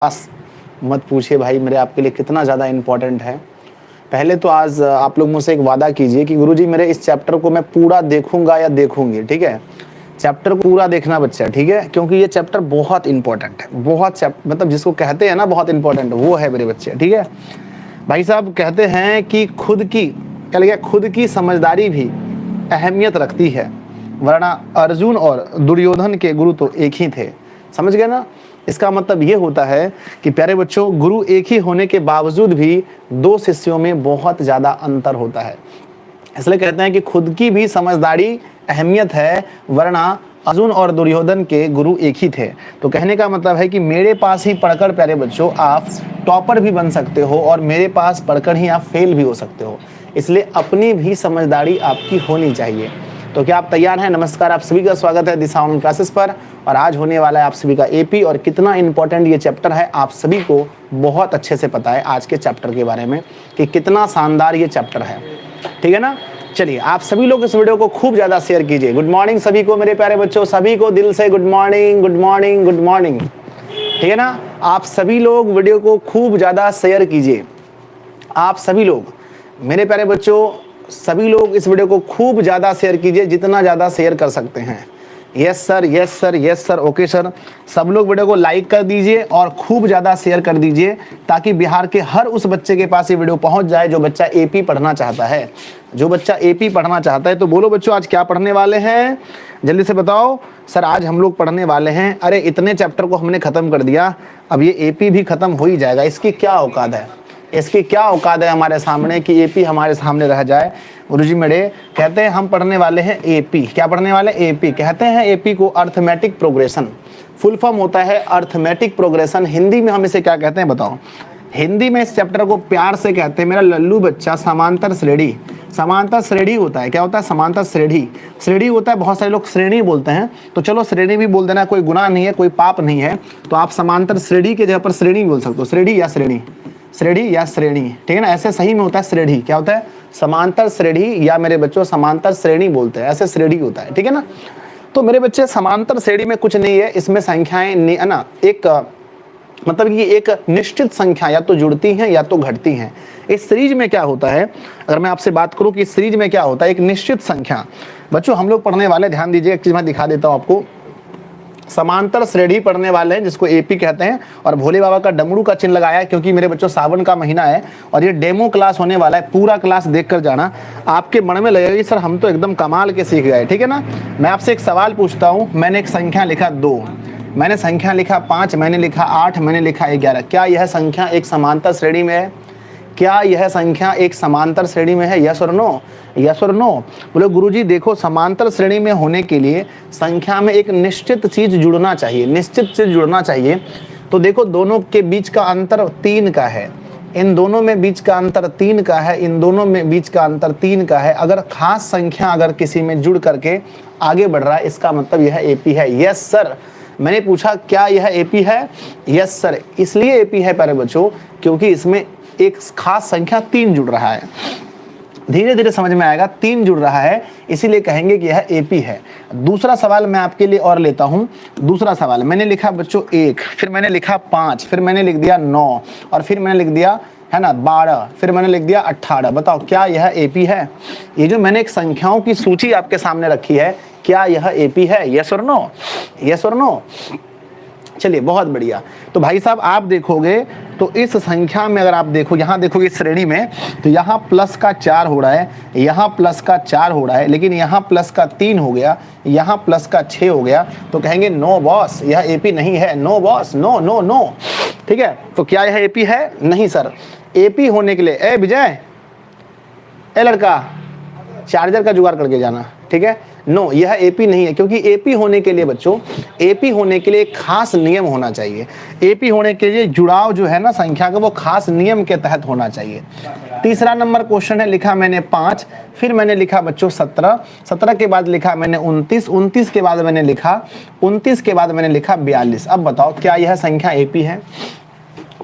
बस मत पूछिए भाई मेरे आपके लिए कितना ज़्यादा इम्पोर्टेंट है। पहले तो आज आप लोग मुझसे एक वादा कीजिए कि गुरुजी मेरे इस चैप्टर को मैं पूरा देखूंगा या देखूंगी, ठीक है। चैप्टर को पूरा देखना बच्चा, ठीक है, क्योंकि ये चैप्टर बहुत इंपॉर्टेंट है। बहुत मतलब जिसको कहते हैं ना बहुत इंपॉर्टेंट, वो है मेरे बच्चे, ठीक है। भाई साहब कहते हैं कि खुद की समझदारी भी अहमियत रखती है, वरना अर्जुन और दुर्योधन के गुरु तो एक ही थे। समझ गए ना। इसका मतलब ये होता है कि प्यारे बच्चों, गुरु एक ही होने के बावजूद भी दो शिष्यों में बहुत ज़्यादा अंतर होता है। इसलिए कहते हैं कि खुद की भी समझदारी अहमियत है, वरना अर्जुन और दुर्योधन के गुरु एक ही थे। तो कहने का मतलब है कि मेरे पास ही पढ़कर प्यारे बच्चों आप टॉपर भी बन सकते हो और मेरे पास पढ़कर ही आप फेल भी हो सकते हो। इसलिए अपनी भी समझदारी आपकी होनी चाहिए। तो क्या आप तैयार हैं? नमस्कार, आप सभी का स्वागत है दिशा ऑनलाइन क्लासेस पर। और आज होने वाला है आप सभी का एपी, और कितना इंपॉर्टेंट ये चैप्टर है आप सभी को बहुत अच्छे से पता है आज के चैप्टर के बारे में कि कितना शानदार ये चैप्टर है, ठीक है ना। चलिए आप सभी लोग इस वीडियो को खूब ज़्यादा शेयर कीजिए। गुड मॉर्निंग सभी को मेरे प्यारे बच्चों, सभी को दिल से good morning, good morning, good morning, ठीक है ना। आप सभी लोग वीडियो को खूब ज़्यादा शेयर कीजिए। आप सभी लोग मेरे प्यारे बच्चों, सभी लोग इस वीडियो को खूब ज़्यादा शेयर कीजिए, जितना ज़्यादा शेयर कर सकते हैं। Yes sir, yes sir, yes sir, okay sir. सब लोग वीडियो को लाइक कर दीजिए और खूब ज़्यादा शेयर कर दीजिए, ताकि बिहार के हर उस बच्चे के पास ये वीडियो पहुंच जाए जो बच्चा एपी पढ़ना चाहता है। जो बच्चा एपी पढ़ना चाहता है, तो बोलो बच्चों आज क्या पढ़ने वाले हैं, जल्दी से बताओ। सर आज हम लोग पढ़ने वाले हैं, अरे इतने चैप्टर को हमने ख़त्म कर दिया, अब ये एपी भी ख़त्म हो ही जाएगा। इसकी क्या औकात है, इसकी क्या औकात है हमारे सामने कि एपी हमारे सामने रह जाए। गुरुजी मेरे कहते हैं हम पढ़ने वाले हैं एपी। क्या पढ़ने वाले? एपी। कहते हैं एपी को अर्थमेटिक प्रोग्रेशन, फुल फॉर्म होता है अर्थमेटिक प्रोग्रेशन। हिंदी में हम इसे क्या कहते हैं बताओ? हिंदी में इस चैप्टर को प्यार से कहते हैं मेरा लल्लू बच्चा समांतर श्रेणी। समांतर श्रेणी होता है, क्या होता है? समांतर श्रेणी। श्रेणी होता है, बहुत सारे लोग श्रेणी बोलते हैं, तो चलो श्रेणी भी बोल देना, कोई गुनाह नहीं है, कोई पाप नहीं है। तो आप समांतर श्रेणी के जगह पर श्रेणी बोल सकते हो, श्रेणी या श्रेणी, श्रेणी या श्रेणी, ठीक है ना। ऐसे सही में होता है श्रेणी। क्या होता है? समांतर श्रेणी, या मेरे बच्चों समांतर श्रेणी बोलते हैं, ऐसे श्रेणी होता है, ठीक है ना। तो मेरे बच्चे समांतर श्रेणी में कुछ नहीं है, इसमें संख्याएं है ना, एक मतलब कि एक निश्चित संख्या या तो जुड़ती हैं या तो घटती हैं। इस सीरीज में क्या होता है, अगर मैं आपसे बात करूं कि इस सीरीज में क्या होता है, एक निश्चित संख्या। बच्चों हम लोग पढ़ने वाले, ध्यान दीजिए, एक चीज मैं दिखा देता हूं आपको। समांतर श्रेणी पढ़ने वाले हैं, जिसको एपी कहते हैं, और भोले बाबा का डमरू का चिन्ह लगाया है, क्योंकि मेरे बच्चों सावन का महीना है और ये डेमो क्लास होने वाला है। पूरा क्लास देखकर जाना, आपके मन में लगेगा सर हम तो एकदम कमाल के सीख गए, ठीक है ना। मैं आपसे एक सवाल पूछता हूँ, मैंने एक संख्या लिखा 2, मैंने संख्या लिखा 5, मैंने लिखा 8, मैंने लिखा 11, क्या यह संख्या एक समांतर श्रेणी में है? क्या यह संख्या एक समांतर श्रेणी में है? यस और नो, यस और नो। बोले गुरुजी देखो, समांतर श्रेणी में होने के लिए संख्या में एक निश्चित चीज जुड़ना चाहिए, निश्चित चीज जुड़ना चाहिए। तो देखो दोनों के बीच का अंतर 3 का है, इन दोनों में बीच का अंतर 3 का है, इन दोनों में बीच का अंतर 3 का है। अगर खास संख्या अगर किसी में जुड़ करके आगे बढ़ रहा है, इसका मतलब यह एपी है। यस सर, मैंने पूछा क्या यह एपी है? Yes sir. इसलिए एपी है प्यारे बच्चों क्योंकि इसमें एक खास संख्या 3 जुड़ रहा है। धीरे धीरे समझ में आएगा, 3 जुड़ रहा है, इसीलिए कहेंगे कि यह एपी है। दूसरा सवाल मैं आपके लिए और लेता हूं। दूसरा सवाल मैंने लिखा बच्चों 1, फिर मैंने लिखा 5, फिर मैंने लिख दिया 9, और फिर मैंने लिख दिया है ना 12, फिर मैंने लिख दिया 18। बताओ क्या यह एपी है? ये जो मैंने एक संख्याओं की सूची आपके सामने रखी है, क्या यह एपी है? यस और नो, यस और नो। चलिए बहुत बढ़िया। तो भाई साहब आप देखोगे तो इस संख्या में अगर आप देखो, यहाँ देखोगे इस श्रेणी में, तो यहाँ प्लस का 4 हो रहा है, यहाँ प्लस का 4 हो रहा है, लेकिन यहाँ प्लस का 3 हो गया, यहाँ प्लस का 6 हो गया। तो कहेंगे नो बॉस, यह एपी नहीं है। No boss, no no no, ठीक है। तो क्या यह एपी है? नहीं सर। एपी होने के लिए ए विजय, ए लड़का, चार्जर का जुगाड़ करके जाना, ठीक है। नो, यह एपी नहीं है, क्योंकि एपी होने के लिए बच्चों, एपी होने के लिए एक खास नियम होना चाहिए। एपी होने के लिए जुड़ाव जो है ना संख्या का, वो खास नियम के तहत होना चाहिए। तीसरा नंबर क्वेश्चन है, लिखा मैंने 5, फिर मैंने लिखा बच्चों 17, 17 के बाद लिखा मैंने 29, 29 के बाद मैंने लिखा 29 के बाद मैंने लिखा 42। अब बताओ क्या यह संख्या एपी है?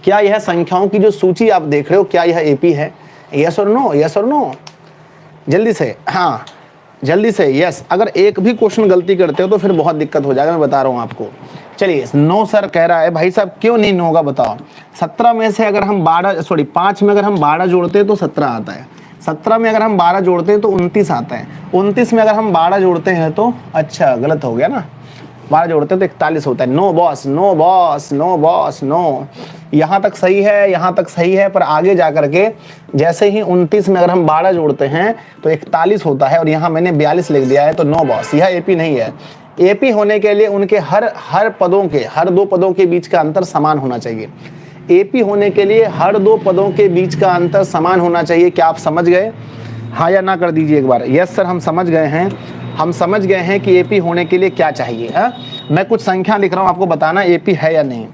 क्या यह संख्याओं की जो सूची आप देख रहे हो, क्या यह एपी है? यस और नो, यस और नो, जल्दी से, हाँ जल्दी से यस। अगर एक भी क्वेश्चन गलती करते हो तो फिर बहुत दिक्कत हो जाएगा, मैं बता रहा हूँ आपको। चलिए नो सर कह रहा है भाई साहब, क्यों नहीं नो होगा बताओ। 17 में से अगर हम 5 में अगर हम 12 जोड़ते हैं तो 17 आता है। 17 में अगर हम 12 जोड़ते हैं तो 29 आता है। 29 में अगर हम 12 जोड़ते हैं तो, अच्छा गलत हो गया ना, 12 जोड़ते हैं तो 41 होता है। No boss, no boss, no boss, no. यहाँ तक सही है, यहाँ तक सही है, पर आगे जा करके जैसे ही 29 में अगर हम 12 जोड़ते हैं तो 41 होता है, और यहाँ मैंने 42 लिख दिया है, तो नो बॉस, यह एपी नहीं है। एपी होने के लिए उनके हर पदों के, हर दो पदों के बीच का अंतर समान होना चाहिए। एपी होने के लिए हर दो पदों के बीच का अंतर समान होना चाहिए। क्या आप समझ गए? हाँ या ना कर दीजिए एक बार। यस सर हम समझ गए हैं, हम समझ गए हैं कि एपी होने के लिए क्या चाहिए। है मैं कुछ संख्या लिख रहा हूँ, आपको बताना एपी है या नहीं,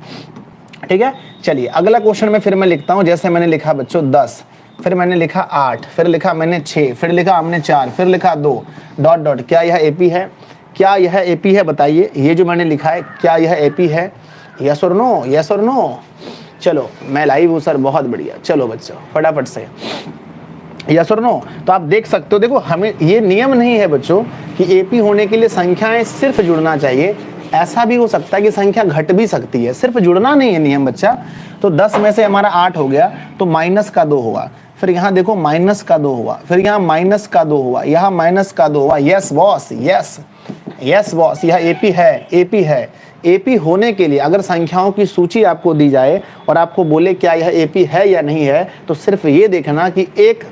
ठीक है। चलिए अगला क्वेश्चन में फिर मैं लिखता हूँ। जैसे मैंने लिखा बच्चों 10, फिर मैंने लिखा 8, फिर लिखा मैंने 6, फिर लिखा हमने 4, फिर लिखा 2 डॉट डॉट। क्या यह एपी है? क्या यह एपी है? बताइए, ये जो मैंने लिखा है क्या यह एपी है? यस और नो, यस और नो। चलो मैं लाइव हूँ सर, बहुत बढ़िया। चलो बच्चों फटाफट से यस और नो। तो आप देख सकते हो, देखो हमें ये नियम नहीं है बच्चों कि एपी होने के लिए संख्याएं सिर्फ जुड़ना चाहिए। ऐसा भी हो सकता है कि संख्या घट भी सकती है, सिर्फ जुड़ना नहीं है नियम बच्चा। तो 10 में से हमारा 8 हो गया तो माइनस का 2 हुआ, फिर यहाँ देखो माइनस का 2 हुआ, फिर यहाँ माइनस का 2 हुआ, यहाँ माइनस का 2 हुआ। Yes boss, yes yes boss, यह एपी है, एपी है। एपी होने के लिए अगर संख्याओं की सूची आपको दी जाए और आपको बोले क्या यह एपी है या नहीं है, तो सिर्फ ये देखना कि एक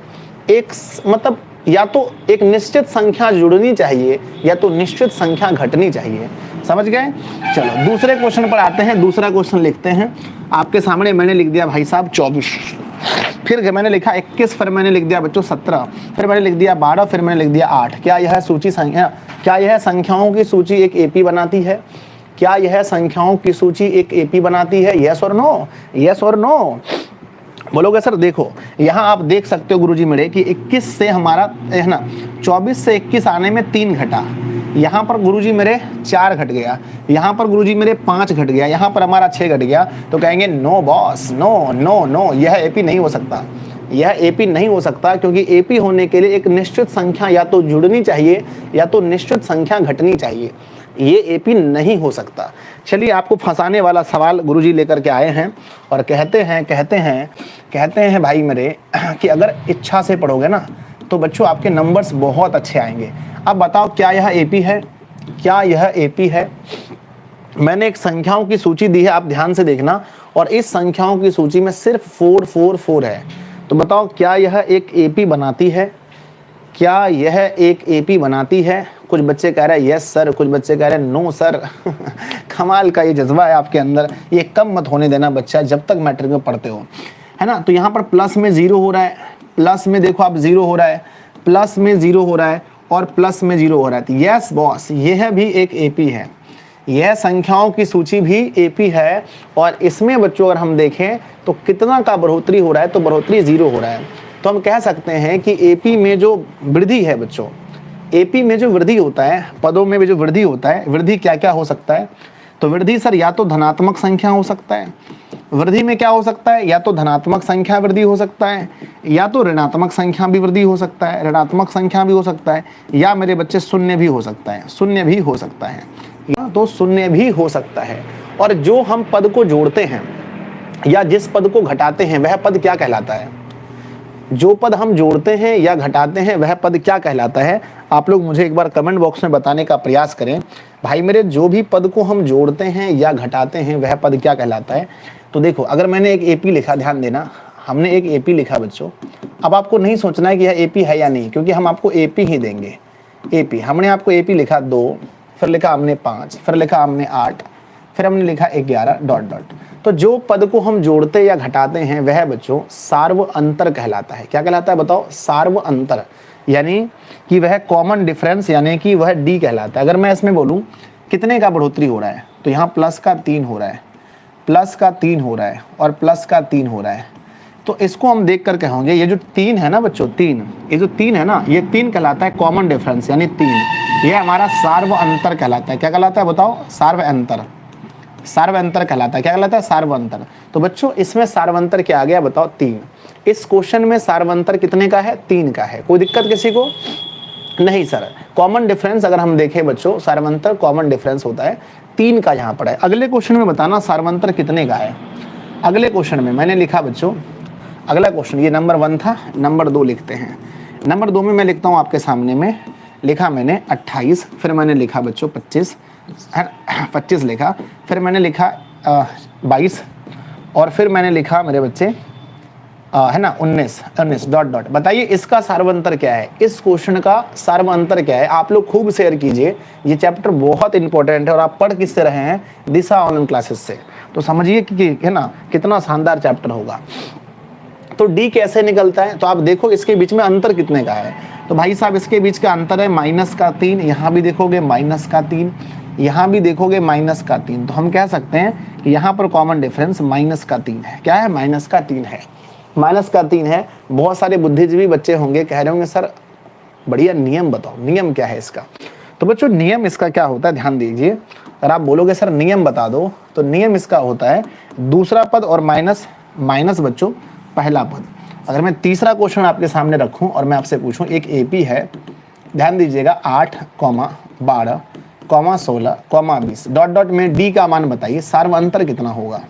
मतलब या तो एक निश्चित संख्या जुड़नी चाहिए या तो निश्चित संख्या घटनी चाहिए। समझ गए? चलो दूसरे क्वेश्चन पर आते हैं। दूसरा क्वेश्चन लिखते हैं। आपके सामने मैंने लिख दिया भाई साहब 24, फिर मैंने लिखा 21, फिर मैंने लिख दिया बच्चों 17, फिर मैंने लिख दिया 12, फिर मैंने लिख दिया 8। क्या यह सूची संख्या, क्या यह संख्याओं की सूची एक एपी बनाती है? क्या यह संख्याओं की सूची एक एपी बनाती है? यस और नो, यस और नो बोलोगे सर। देखो यहाँ आप देख सकते हो गुरुजी मेरे कि 21 से हमारा है ना, 24 से 21 आने में 3 घटा, यहाँ पर गुरुजी मेरे 4 घट गया, यहाँ पर गुरुजी मेरे 5 घट गया, यहाँ पर हमारा 6 घट गया। तो कहेंगे no boss, no no no, यह एपी नहीं हो सकता, यह एपी नहीं हो सकता, क्योंकि एपी होने के लिए एक निश्चित संख्या या तो जुड़नी चाहिए या तो निश्चित संख्या घटनी चाहिए। ये एपी नहीं हो सकता। चलिए आपको फंसाने वाला सवाल गुरुजी लेकर के आए हैं और कहते हैं भाई मेरे कि अगर इच्छा से पढ़ोगे ना तो बच्चों आपके नंबर्स बहुत अच्छे आएंगे। अब बताओ क्या यह एपी है? क्या यह एपी है? मैंने एक संख्याओं की सूची दी है, आप ध्यान से देखना, और इस संख्याओं की सूची में सिर्फ 444 है। तो बताओ क्या यह एक एपी बनाती है? क्या यह एक एपी बनाती है? कुछ बच्चे कह रहे हैं यस सर, कुछ बच्चे कह रहे हैं नो सर। कमाल का ये जज्बा है आपके अंदर, ये कम मत होने देना बच्चा जब तक मैट्रिक में पढ़ते हो, है ना। तो यहाँ पर प्लस में 0 हो रहा है, प्लस में देखो आप 0 हो रहा है, प्लस में 0 हो रहा है और प्लस में 0 हो रहा है। तो यस बॉस, यह भी एक एपी है, यह संख्याओं की सूची भी एपी है। और इसमें बच्चों अगर हम देखें तो कितना का बढ़ोतरी हो रहा है, तो बढ़ोतरी 0 हो रहा है। तो हम कह सकते हैं कि एपी में जो वृद्धि है बच्चों, एपी में जो वृद्धि होता है, पदों में भी जो वृद्धि होता है, वृद्धि क्या क्या हो सकता है? तो वृद्धि सर या तो धनात्मक संख्या हो सकता है, वृद्धि में क्या हो सकता है, या तो धनात्मक संख्या वृद्धि हो सकता है, या तो ऋणात्मक संख्या भी वृद्धि हो सकता है, ऋणात्मक संख्या भी हो सकता है, या मेरे बच्चे शून्य भी हो सकता है, शून्य भी हो सकता है, या तो शून्य भी हो सकता है। और जो हम पद को जोड़ते हैं या जिस पद को घटाते हैं वह पद क्या कहलाता है? जो पद हम जोड़ते हैं या घटाते हैं वह पद क्या कहलाता है? आप लोग मुझे एक बार कमेंट बॉक्स में बताने का प्रयास करें भाई मेरे, जो भी पद को हम जोड़ते हैं या घटाते हैं वह पद क्या कहलाता है? तो देखो अगर मैंने एक एपी लिखा, ध्यान देना, हमने एक एपी लिखा बच्चों। अब आपको नहीं सोचना है कि यह एपी है या नहीं, क्योंकि हम आपको एपी ही देंगे। एपी हमने आपको एपी लिखा 2, फिर लिखा हमने 5, फिर लिखा हमने 8, फिर हमने लिखा 11 डॉट डॉट। तो जो पद को हम जोड़ते या घटाते हैं वह बच्चों सार्व अंतर कहलाता है। क्या कहलाता है बताओ? सार्व अंतर, यानी कि वह कॉमन डिफरेंस, यानी कि वह डी कहलाता है। अगर मैं इसमें बोलूं कितने का बढ़ोतरी हो रहा है, तो यहाँ प्लस का 3 हो रहा है, प्लस का 3 हो रहा है और प्लस का 3 हो रहा है। तो इसको हम देख कर कहेंगे ये जो 3 है ना बच्चों, 3, ये जो 3 है ना, ये 3 कहलाता है कॉमन डिफरेंस, यानी 3, ये हमारा सार्व अंतर कहलाता है। क्या कहलाता है बताओ? सार्व अंतर, सार्व अंतर कहलाता है। क्या कहलाता है? सार्व अंतर। तो बच्चों इसमें सार्व अंतर क्या आ गया बताओ? 3। इस क्वेश्चन में सार्व अंतर कितने का है? 3 का है। कोई दिक्कत किसी को? नहीं सर, कॉमन डिफरेंस अगर हम देखें बच्चों, सार्व अंतर कॉमन डिफरेंस होता है 3 का यहाँ पड़ा है। अगले क्वेश्चन में बताना सार्वंतर कितने का है। अगले क्वेश्चन में मैंने लिखा बच्चों, अगला क्वेश्चन ये नंबर 1 था, नंबर 2 लिखते हैं। नंबर 2 में मैं लिखता हूँ आपके सामने में, लिखा मैंने 28, फिर मैंने लिखा बच्चों 25 लिखा, फिर मैंने लिखा 22 और फिर मैंने लिखा मेरे बच्चे है ना 19 डॉट डॉट। बताइए इसका सार्वंतर क्या है, इस क्वेश्चन का सार्वंतर क्या है। आप लोग खूब शेयर कीजिए, ये चैप्टर बहुत इंपॉर्टेंट है और आप पढ़ किससे रहे हैं, दिशा ऑनलाइन क्लासेस से। तो समझिए कि है ना कितना शानदार चैप्टर होगा। तो डी कैसे निकलता है, तो आप देखो इसके बीच में अंतर कितने का है। तो भाई साहब इसके बीच का अंतर है -3, यहाँ भी देखोगे -3, यहाँ भी देखोगे -3। तो हम कह सकते हैं कि यहाँ पर कॉमन डिफरेंस -3 है। क्या है, -3 है, -3 है। बहुत सारे बुद्धिजीवी बच्चे होंगे, कह रहे होंगे सर बढ़िया नियम बताओ, नियम क्या है इसका। तो बच्चों नियम इसका क्या होता है, ध्यान दीजिए। अगर आप बोलोगे सर नियम बता दो, तो नियम इसका होता है दूसरा पद और माइनस बच्चों पहला पद। अगर मैं तीसरा क्वेश्चन आपके सामने रखूं और मैं आपसे पूछूं, एक एपी है, ध्यान दीजिएगा 8, 12, 16, 20 डॉट डॉट में डी का मान बताइए, सार्व अंतर कितना होगा।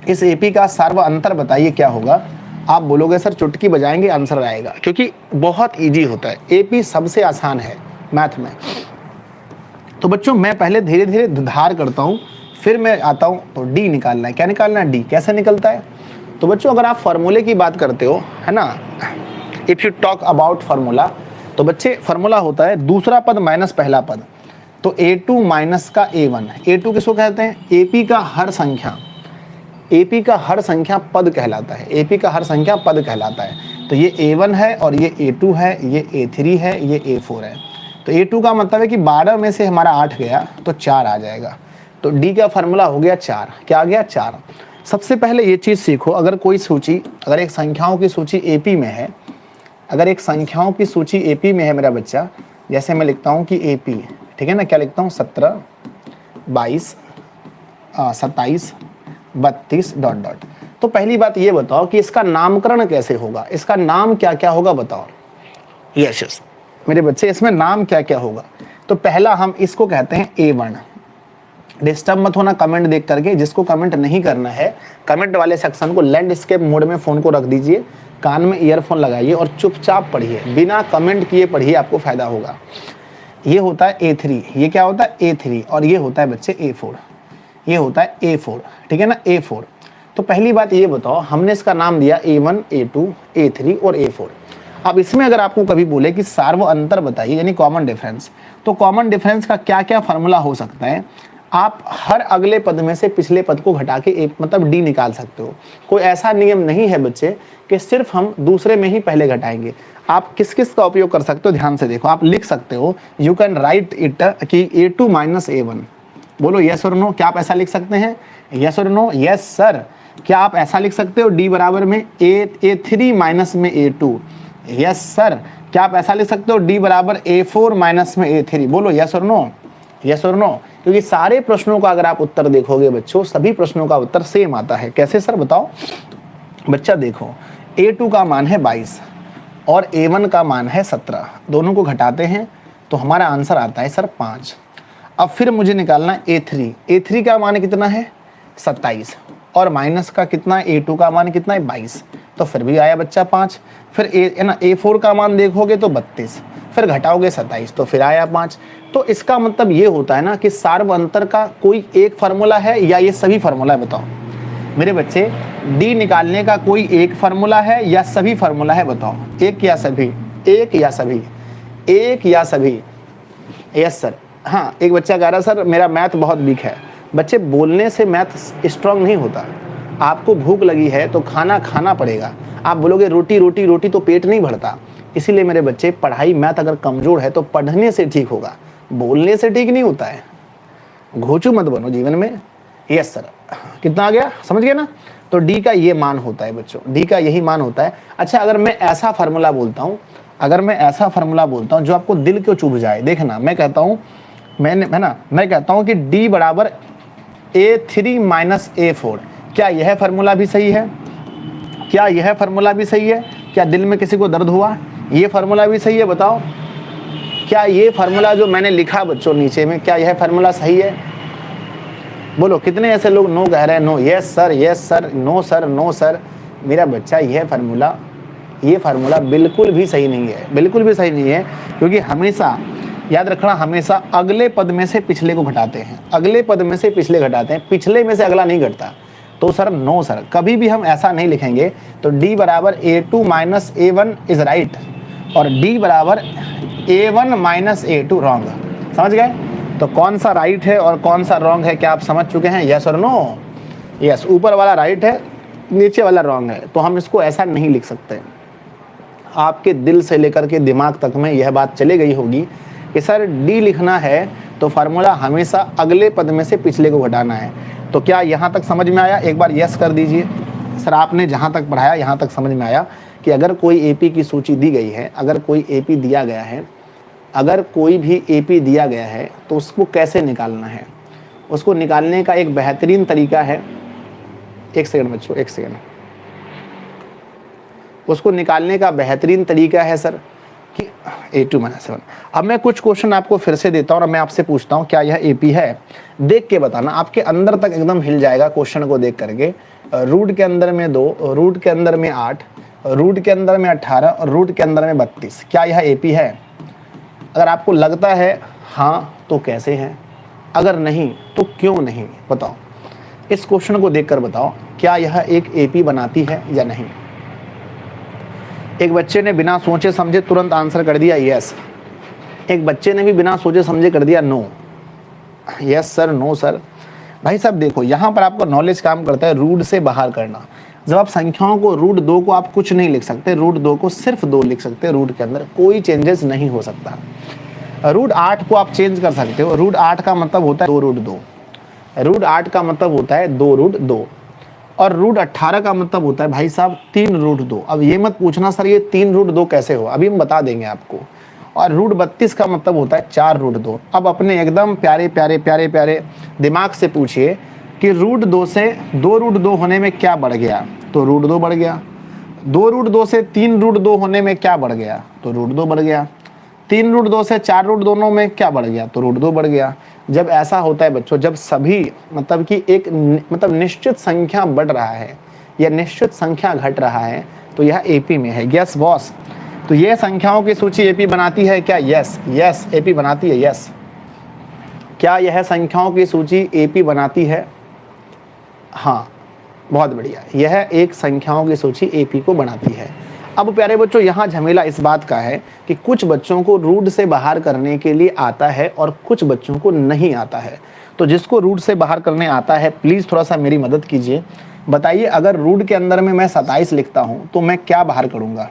इस एपी का सार्व अंतर बताइए क्या होगा। आप बोलोगे सर चुटकी बजाएंगे आंसर आएगा, क्योंकि बहुत इजी होता है, एपी सबसे आसान है मैथ में। तो बच्चों मैं पहले धीरे धीरे धार करता हूँ, फिर मैं आता हूँ तो डी निकालना है। क्या निकालना है, डी कैसे निकलता है। तो बच्चों अगर आप फार्मूले की बात करते हो, है ना, if you talk about formula, तो बच्चे फार्मूला होता है दूसरा पद माइनस पहला पद। तो a2 माइनस का a1, a2 किसको कहते हैं, एपी का हर संख्या, एपी का हर संख्या पद कहलाता है, एपी का हर संख्या पद कहलाता है। तो ये a1 है और ये a2 है, ये a3 है, ये a4 है। तो a2 का मतलब है कि 12 में से हमारा 8 गया तो 4 आ जाएगा। तो d का फार्मूला हो गया 4। क्या आ गया, 4। सबसे पहले ये चीज़ सीखो, अगर कोई सूची, अगर एक संख्याओं की सूची एपी में है, अगर एक संख्याओं की सूची एपी में है मेरा बच्चा, जैसे मैं लिखता हूँ कि एपी, ठीक है ना, क्या लिखता हूँ 17, 22, 27, 32 डॉट डॉट। तो पहली बात ये बताओ कि इसका नामकरण कैसे होगा, इसका नाम क्या क्या होगा बताओ। यस मेरे बच्चे, इसमें नाम क्या क्या होगा। तो पहला हम इसको कहते हैं A1। डिस्टर्ब मत होना कमेंट देख करके, जिसको कमेंट नहीं करना है कमेंट वाले सेक्शन को लैंडस्केप मोड में फ़ोन को रख दीजिए, कान में ईयरफोन लगाइए और चुपचाप पढ़िए, बिना कमेंट किए पढ़िए, आपको फायदा होगा। ये होता है A3, ये क्या होता है A3, और ये होता है बच्चे A4, ये होता है A4, ठीक है ना, A4। तो पहली बात ये बताओ, हमने इसका नाम दिया A1, A2, A3 और A4। अब इसमें अगर आपको कभी बोले कि सार्व अंतर बताइए, यानी कॉमन डिफरेंस, तो कॉमन डिफरेंस का क्या क्या फार्मूला हो सकता है। आप हर अगले पद में से पिछले पद को घटा के एक मतलब डी निकाल सकते हो। कोई ऐसा नियम नहीं है बच्चे कि सिर्फ हम दूसरे में ही पहले घटाएंगे। आप किस किस का उपयोग कर सकते हो, ध्यान से देखो। आप लिख सकते हो, यू कैन राइट इट कि A2 माइनस A1। बोलो यस और नो, क्या आप ऐसा लिख सकते हैं, यस और नो। Yes sir. क्या आप ऐसा लिख सकते हो, डी बराबर में A3 माइनस में A2। Yes sir. क्या आप ऐसा लिख सकते हो, डी बराबर A4 माइनस में A3। बोलो यस और नो, यस और नो। क्योंकि सारे प्रश्नों का अगर आप उत्तर देखोगे बच्चों, सभी प्रश्नों का उत्तर सेम आता है। कैसे सर बताओ। बच्चा देखो, A2 का मान है 22 और A1 का मान है 17, दोनों को घटाते हैं तो हमारा आंसर आता है सर 5। अब फिर मुझे निकालना है A3, A3 का मान कितना है 27 और माइनस का कितना, A2 का मान कितना है 22, तो फिर भी आया बच्चा 5। फिर है ना A4 का मान देखोगे तो 32, फिर घटाओगे 27 तो फिर आया 5। तो इसका मतलब ये होता है ना कि सार्व अंतर का कोई एक फार्मूला है या ये सभी फार्मूला है बताओ मेरे बच्चे। डी निकालने का कोई एक फार्मूला है या सभी फार्मूला है बताओ, एक या सभी, एक या सभी, एक या सभी। Yes sir. हाँ, एक बच्चा कह रहा सर मेरा मैथ बहुत वीक है। बच्चे बोलने से मैथ स्ट्रांग नहीं होता। आपको भूख लगी है तो खाना खाना पड़ेगा। आप बोलोगे रोटी रोटी रोटी तो पेट नहीं भरता। इसीलिए मेरे बच्चे, पढ़ाई मैथ अगर कमज़ोर है तो पढ़ने से ठीक होगा, बोलने से ठीक नहीं होता है। घोचू मत बनो जीवन में। Yes sir. कितना आ गया, समझ गए ना। तो डी का ये मान होता है बच्चों, डी का यही मान होता है। अच्छा, अगर मैं ऐसा फार्मूला बोलता हूँ, अगर मैं ऐसा फार्मूला बोलता हूँ जो आपको दिल को चुभ जाए, देखना मैं कहता हूँ, मैं कहता हूँ कि डी बराबर A3 माइनस A4, क्या यह फार्मूला भी सही है, क्या यह फार्मूला भी सही है। क्या दिल में किसी को दर्द हुआ, ये फार्मूला भी सही है बताओ। क्या ये फार्मूला जो मैंने लिखा बच्चों नीचे में, क्या यह फार्मूला सही है। बोलो कितने ऐसे लोग नो कह रहे हैं? No, yes sir, no sir, no sir. मेरा बच्चा ये फार्मूला बिल्कुल भी सही नहीं है, बिल्कुल भी सही नहीं है, क्योंकि हमेशा याद रखना, हमेशा अगले पद में से पिछले को घटाते हैं, अगले पद में से पिछले घटाते हैं, पिछले में से अगला नहीं घटता। तो सर नो सर, कभी भी हम ऐसा नहीं लिखेंगे। तो D बराबर A2 minus A1 is right और D बराबर A1 माइनस A2 रॉन्ग। समझ गए? तो कौन सा राइट है और कौन सा रॉन्ग है, क्या आप समझ चुके हैं? यस और नो? यस, ऊपर वाला राइट है, नीचे वाला रॉन्ग है। तो हम इसको ऐसा नहीं लिख सकते। आपके दिल से लेकर के दिमाग तक में यह बात चली गई होगी कि सर D लिखना है तो फार्मूला हमेशा अगले पद में से पिछले को घटाना है। तो क्या यहाँ तक समझ में आया? एक बार यस कर दीजिए। सर आपने जहाँ तक पढ़ाया यहाँ तक समझ में आया कि अगर कोई एपी की सूची दी गई है, अगर कोई एपी दिया गया है, अगर कोई भी एपी दिया गया है तो उसको कैसे निकालना है? उसको निकालने का एक बेहतरीन तरीका है, एक सेकंड बच्चों, एक सेकंड। उसको निकालने का बेहतरीन तरीका है सर कि A2 माइनस A1। अब मैं कुछ क्वेश्चन आपको फिर से देता हूँ और मैं आपसे पूछता हूँ क्या यह एपी है? देख के बताना, आपके अंदर तक एकदम हिल जाएगा क्वेश्चन को देख करके। रूट के अंदर में 2, रूट के अंदर में 8, रूट के अंदर में 18 और रूट के अंदर में 32। क्या यह एपी है? अगर आपको लगता है हाँ तो कैसे है, अगर नहीं तो क्यों नहीं? बताओ, इस क्वेश्चन को देखकर बताओ, क्या यह एक एपी बनाती है या नहीं? एक बच्चे ने बिना सोचे समझे तुरंत आंसर कर दिया यस, एक बच्चे ने भी बिना सोचे समझे कर दिया no. Yes sir, no sir. भाई साहब देखो, यहाँ पर आपका नॉलेज काम करता है रूट से बाहर करना। जब आप संख्याओं को रूट 2 को आप कुछ नहीं लिख सकते, रूट 2 को सिर्फ 2 लिख सकते हैं, रूट के अंदर कोई चेंजेस नहीं हो सकता। रूट 8 को आप चेंज कर सकते हो, रूट 8 का मतलब होता है 2 रूट 2, रूट 8 का मतलब होता है 2 रूट 2, और रूट 18 का मतलब होता है भाई साहब 3 रूट 2। अब ये मत पूछना सर ये 3 रूट 2 कैसे हो, अभी हम बता देंगे आपको। और रूट 32 का मतलब होता है 4 रूट 2। अब अपने एकदम प्यारे प्यारे प्यारे प्यारे दिमाग से पूछिए कि रूट 2 से 2 रूट 2 होने में क्या बढ़ गया? तो रूट 2 बढ़ गया। 2 रूट 2 से 3 रूट 2 होने में क्या बढ़ गया? तो रूट 2 बढ़ गया। 3 रूट 2 से 4 रूट दोनों में क्या बढ़ गया? तो रूट 2 बढ़ गया। जब ऐसा होता है बच्चों, जब सभी मतलब कि एक मतलब निश्चित संख्या बढ़ रहा है या निश्चित संख्या घट रहा है तो यह एपी में है। यस बॉस, तो यह संख्याओं की सूची एपी बनाती है क्या? यस यस, एपी बनाती है। यस, क्या यह संख्याओं की सूची एपी बनाती है? हाँ, बहुत बढ़िया, यह एक संख्याओं की सूची एपी को बनाती है। अब प्यारे बच्चों, यहाँ झमेला इस बात का है कि कुछ बच्चों को रूट से बाहर करने के लिए आता है और कुछ बच्चों को नहीं आता है। तो जिसको रूट से बाहर करने आता है प्लीज़ थोड़ा सा मेरी मदद कीजिए। बताइए, अगर रूट के अंदर में मैं 27 लिखता हूँ तो मैं क्या बाहर करूँगा?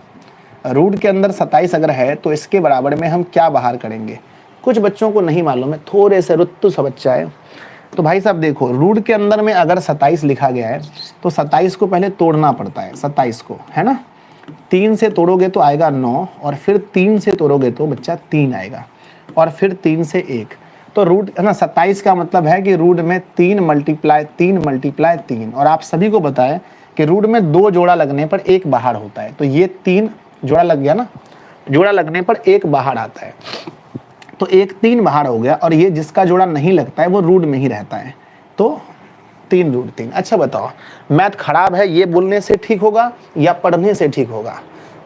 रूट के अंदर 27 अगर है तो इसके बराबर में हम क्या बाहर करेंगे? कुछ बच्चों को नहीं मालूम है, थोड़े से रुत्तु सा बच्चा है। तो भाई साहब देखो, रूट के अंदर में अगर 27 लिखा गया है तो 27 को पहले तोड़ना पड़ता है, 27 को, है ना। 3 से तोड़ोगे तो आएगा 9, और फिर 3 से तोड़ोगे तो बच्चा 3 आएगा, और फिर 3 से 1। तो रूट है ना 27 का मतलब है कि रूट में 3 मल्टीप्लाई 3, और आप सभी को बताएं कि रूट में 2 जोड़ा लगने पर 1 बाहर होता है। तो ये 3 जोड़ा लग गया ना, जोड़ा लगने पर 1 बाहर आता है, तो 1 3 बाहर हो गया, और ये जिसका जोड़ा नहीं लगता है वो रूट में ही रहता है, तो 3 रूट 3। अच्छा बताओ, मैथ खराब है ये बोलने से ठीक होगा या पढ़ने से ठीक होगा?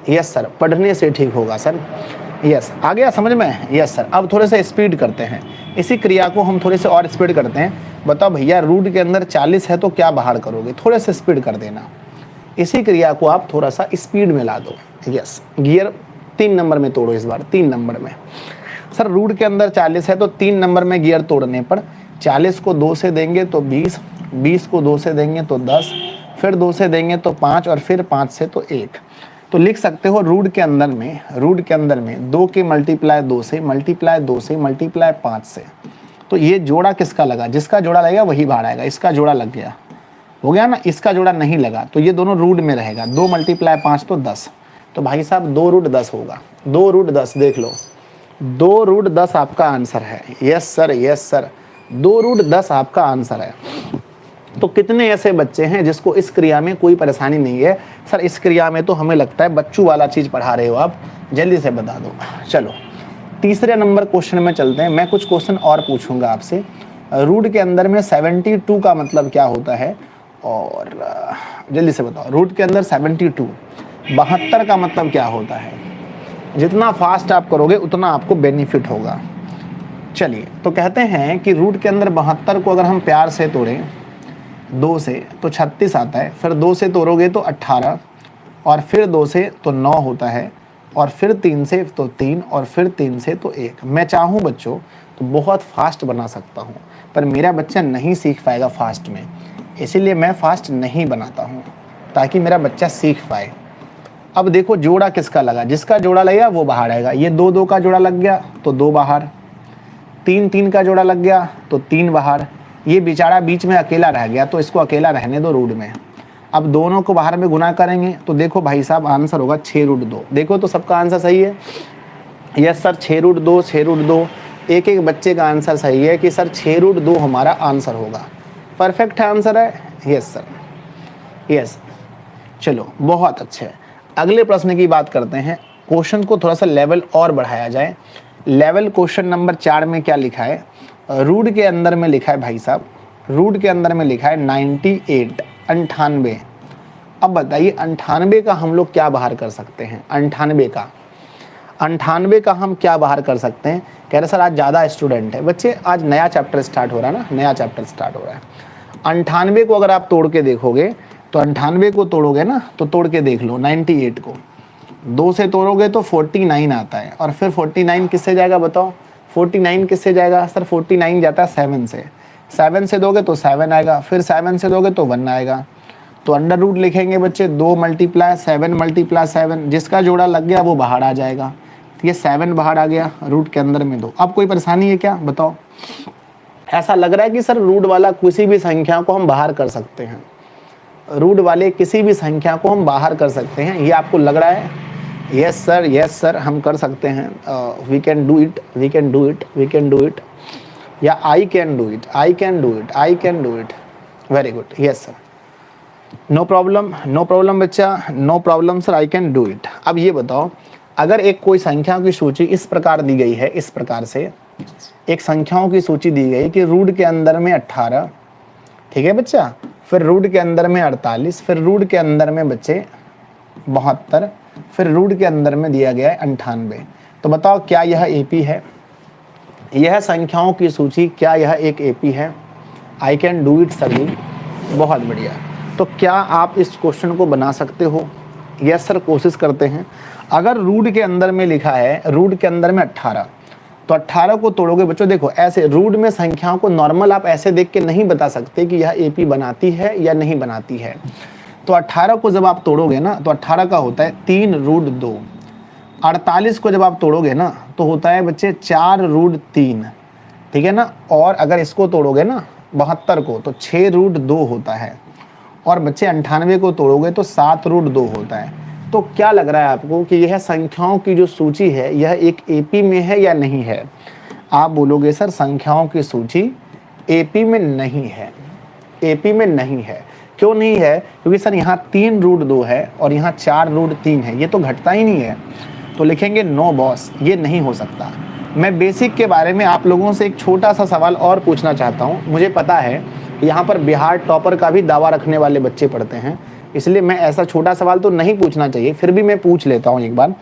यस सर, पढ़ने से ठीक होगा सर। यस, आ गया समझ में? Yes sir. अब थोड़े से स्पीड करते हैं, इसी क्रिया को हम थोड़े से और स्पीड करते हैं। बताओ भैया, रूट के अंदर 40 है तो क्या बाहर करोगे? थोड़े से स्पीड कर देना, इसी क्रिया को आप थोड़ा सा स्पीड में ला दो। यस, गियर 3 नंबर में तोड़ो, इस बार 3 नंबर में। सर रूट के अंदर 40 है तो 3 नंबर में गियर तोड़ने पर 40 को 2 से देंगे तो 20, 20 को 2 से देंगे तो 10, फिर 2 से देंगे तो 5, और फिर 5 से तो 1। तो लिख सकते हो रूट के अंदर में 2 के मल्टीप्लाई 2 से, मल्टीप्लाई 2 से, मल्टीप्लाई 5 से। तो ये जोड़ा किसका लगा? जिसका जोड़ा लगेगा वही बाहर आएगा। इसका जोड़ा लग गया, हो गया ना, इसका जोड़ा नहीं लगा तो ये दोनों रूट में रहेगा। 2 मल्टीप्लाई 5 तो 10, तो भाई साहब 2 रूट 10 होगा। 2 रूट 10 देख लो, 2 रूट 10 आपका आंसर है। Yes sir, yes sir, 2 root 10 आपका आंसर है। तो कितने ऐसे बच्चे हैं जिसको इस क्रिया में कोई परेशानी नहीं है? सर इस क्रिया में तो हमें लगता है बच्चू वाला चीज़ पढ़ा रहे हो आप, जल्दी से बता दो। चलो तीसरे नंबर क्वेश्चन में चलते हैं। मैं कुछ क्वेश्चन और पूछूंगा आपसे, रूट के अंदर में 72 का मतलब क्या होता है, और जल्दी से बताओ, रूट के अंदर 72 72 का मतलब क्या होता है। जितना फास्ट आप करोगे उतना आपको बेनिफिट होगा। चलिए, तो कहते हैं कि रूट के अंदर 72 को अगर हम प्यार से तोड़ें 2 से तो 36 आता है, फिर 2 से तोड़ोगे तो 18, और फिर 2 से तो 9 होता है, और फिर 3 से तो 3, और फिर 3 से तो 1। मैं चाहूँ बच्चों तो बहुत फास्ट बना सकता हूँ, पर मेरा बच्चा नहीं सीख पाएगा फास्ट में, इसीलिए मैं फास्ट नहीं बनाता हूँ ताकि मेरा बच्चा सीख पाए। अब देखो जोड़ा किसका लगा, जिसका जोड़ा लगेगा वो बाहर आएगा। ये 2 2 का जोड़ा लग गया तो 2 बाहर, 3 3 का जोड़ा लग गया तो 3 बाहर। ये बेचारा बीच में अकेला रह गया तो इसको अकेला रहने दो रूट में। अब दोनों को बाहर में गुना करेंगे तो देखो भाई साहब आंसर होगा 6√2। देखो तो सबका आंसर सही है। Yes sir 6√2, 6√2। एक एक बच्चे का आंसर सही है कि सर 6√2 हमारा आंसर होगा। परफेक्ट आंसर है। Yes sir, yes. चलो बहुत अच्छे। अगले प्रश्न की बात करते हैं। क्वेश्चन को थोड़ा सा लेवल और बढ़ाया जाए। लेवल क्वेश्चन नंबर 4 में क्या लिखा है, रूट के अंदर में लिखा है भाई साहब, रूट के अंदर में लिखा है 98, 98। अब बताइए 98 का हम लोग क्या बाहर कर सकते हैं। 98 का हम क्या बाहर कर सकते हैं। कह रहे सर आज ज़्यादा स्टूडेंट है। बच्चे आज नया चैप्टर स्टार्ट हो रहा है ना, नया चैप्टर स्टार्ट हो रहा है। 98 को अगर आप तोड़ के देखोगे तो 98 को तोड़ोगे ना तो तोड़ के देख लो 98 को 2 से तोड़ोगे तो 49 आता है, और फिर 49 किससे जाएगा बताओ। 49 किससे जाएगा सर, 49 जाता है 7 से। 7 से दोगे तो 7 आएगा, फिर 7 से दोगे तो 1 आएगा। तो अंडर रूट लिखेंगे बच्चे 2 × 7 × 7, जिसका जोड़ा लग गया वो बाहर आ जाएगा। तो ये 7 बाहर आ गया, रूट के अंदर में 2। अब कोई परेशानी है क्या बताओ। ऐसा लग रहा है कि सर रूट वाला किसी भी संख्या को हम बाहर कर सकते हैं, रूट वाले किसी भी संख्या को हम बाहर कर सकते हैं, ये आपको लग रहा है। यस सर, यस सर, हम कर सकते हैं। We can do it, we can do it, we can do it, या I can do it, I can do it, I can do it. Very good, yes sir, no problem, no problem बच्चा, no problem sir, I can do it. अब ये बताओ, अगर एक कोई संख्या की सूची इस प्रकार दी गई है, इस प्रकार से एक संख्याओं की सूची दी गई कि रूट के अंदर में 18, ठीक है बच्चा, फिर रूट के अंदर में 48, फिर रूट के अंदर में बच्चे 72, फिर रूट के अंदर में दिया गया है 98। तो बताओ क्या यह एपी है। यह संख्याओं की सूची, क्या यह एक एपी है। I can do it sir ji, बहुत बढ़िया। तो क्या आप इस क्वेश्चन को बना सकते हो। यस सर, कोशिश करते हैं। अगर रूट के अंदर में लिखा है, रूट के अंदर में 18, तो 18 को तोड़ोगे बच्चों, देखो ऐसे रूट में संख्याओं को नॉर्मल आप ऐसे देख के नहीं बता सकते कि यह एपी बनाती है या नहीं बनाती है। तो 18 को जब आप तोड़ोगे ना तो 18 का होता है 3√2। 48 को जब आप तोड़ोगे ना तो होता है बच्चे 4√3, ठीक है ना। और अगर इसको तोड़ोगे ना 72 को तो 6√2 होता है, और बच्चे 98 को तोड़ोगे तो 7√2 होता है। तो क्या लग रहा है आपको कि यह संख्याओं की जो सूची है यह एक एपी में है या नहीं है। आप बोलोगे सर संख्याओं की सूची एपी में नहीं है, एपी में नहीं है। क्यों नहीं है, क्योंकि सर यहाँ 3√2 है और यहाँ 4√3 है, ये तो घटता ही नहीं है। तो लिखेंगे नो बॉस, ये नहीं हो सकता। मैं बेसिक के बारे में आप लोगों से एक छोटा सा सवाल और पूछना चाहता हूँ। मुझे पता है यहाँ पर बिहार टॉपर का भी दावा रखने वाले बच्चे पढ़ते हैं, इसलिए मैं ऐसा छोटा सवाल तो नहीं पूछना चाहिए, फिर भी मैं पूछ लेता हूँ एक बार।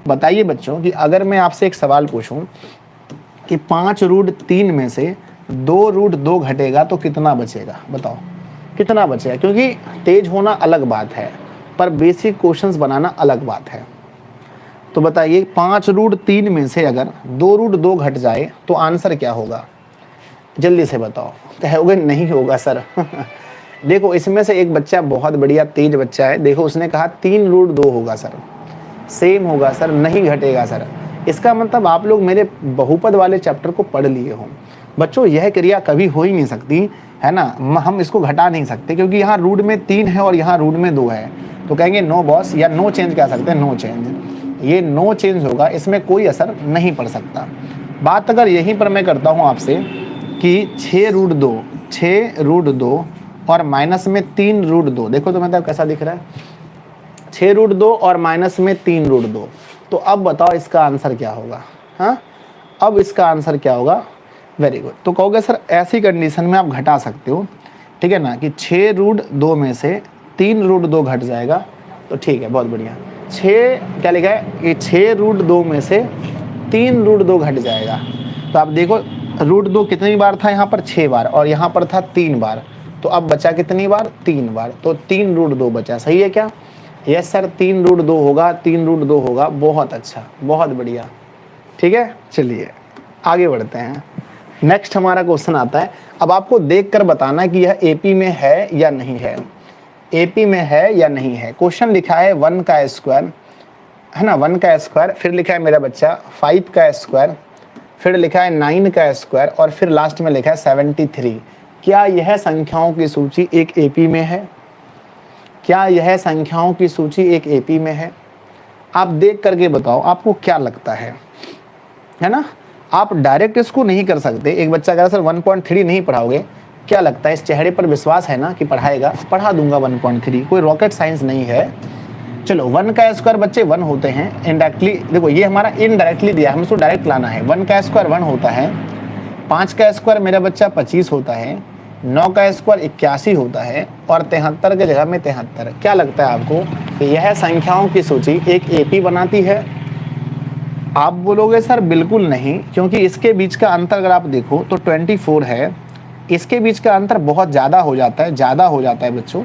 बताइए बच्चों कि अगर मैं आपसे एक सवाल पूछूं कि 5√3 में से 2√2 घटेगा तो कितना बचेगा, बताओ कितना बचेगा। क्योंकि तेज होना अलग बात है पर बेसिक क्वेश्चंस बनाना अलग बात है। तो बताइए 5√3 में से अगर 2√2 घट जाए तो आंसर क्या होगा, जल्दी से बताओ। कहोगे नहीं होगा सर देखो इसमें से एक बच्चा बहुत बढ़िया तेज बच्चा है, देखो उसने कहा 3√2 होगा सर, सेम होगा सर, नहीं घटेगा सर। इसका मतलब आप लोग मेरे बहुपद वाले चैप्टर को पढ़ लिए हो। बच्चों यह क्रिया कभी हो ही नहीं सकती है ना, हम इसको घटा नहीं सकते क्योंकि यहाँ रूट में 3 है और यहाँ रूट में 2 है। तो कहेंगे नो बॉस, या नो चेंज कह सकते हैं, नो चेंज। ये नो चेंज होगा, इसमें कोई असर नहीं पड़ सकता। बात अगर यहीं पर मैं करता हूँ आपसे कि 6√2 और माइनस में 3√2, देखो तो मतलब कैसा दिख रहा है, 6√2 और माइनस में 3√2। तो अब बताओ इसका आंसर क्या होगा। हाँ अब इसका आंसर क्या होगा, वेरी गुड। तो कहोगे सर ऐसी कंडीशन में आप घटा सकते हो, ठीक है ना, कि 6√2 में से 3√2 घट जाएगा, तो ठीक है, बहुत बढ़िया। 6 क्या लिखा है कि 6√2 में से 3√2 घट जाएगा। तो आप देखो √2 कितनी बार था यहाँ पर, 6 बार, और यहाँ पर था 3 बार, तो अब बचा कितनी बार, 3 बार, तो 3√2 बचा। सही है क्या? यस सर, 3√2 होगा, 3√2 होगा। बहुत अच्छा, बहुत बढ़िया, ठीक है। चलिए आगे बढ़ते हैं। नेक्स्ट हमारा क्वेश्चन आता है। अब आपको देखकर बताना कि यह एपी में है या नहीं है, एपी में है या नहीं है। क्वेश्चन लिखा है 1 का स्क्वायर, है ना, 1 का स्क्वायर, फिर लिखा है मेरा बच्चा 5 का स्क्वायर, फिर लिखा है 9 का स्क्वायर, और फिर लास्ट में लिखा है 73। क्या यह संख्याओं की सूची एक एपी में है? क्या यह संख्याओं की सूची एक एपी में है? आप देख करके बताओ आपको क्या लगता है ना। आप डायरेक्ट इसको नहीं कर सकते। एक बच्चा कह रहा सर 1.3 नहीं पढ़ाओगे, क्या लगता है इस चेहरे पर विश्वास है ना कि पढ़ाएगा? पढ़ा दूंगा 1.3, कोई रॉकेट साइंस नहीं है। चलो 1 का स्क्वायर बच्चे 1 होते हैं इनडायरेक्टली, देखो ये हमारा इनडायरेक्टली दिया, हमें इसको डायरेक्ट लाना है। 1 का स्क्वायर 1 होता है, 5 का स्क्वायर मेरा बच्चा 25 होता है, 9 का स्क्वायर 81 होता है, और 73 के जगह में 73। क्या लगता है आपको कि यह संख्याओं की सूची एक एपी बनाती है? आप बोलोगे सर बिल्कुल नहीं, क्योंकि इसके बीच का अंतर अगर आप देखो तो 24 है, इसके बीच का अंतर बहुत ज़्यादा हो जाता है, बच्चों,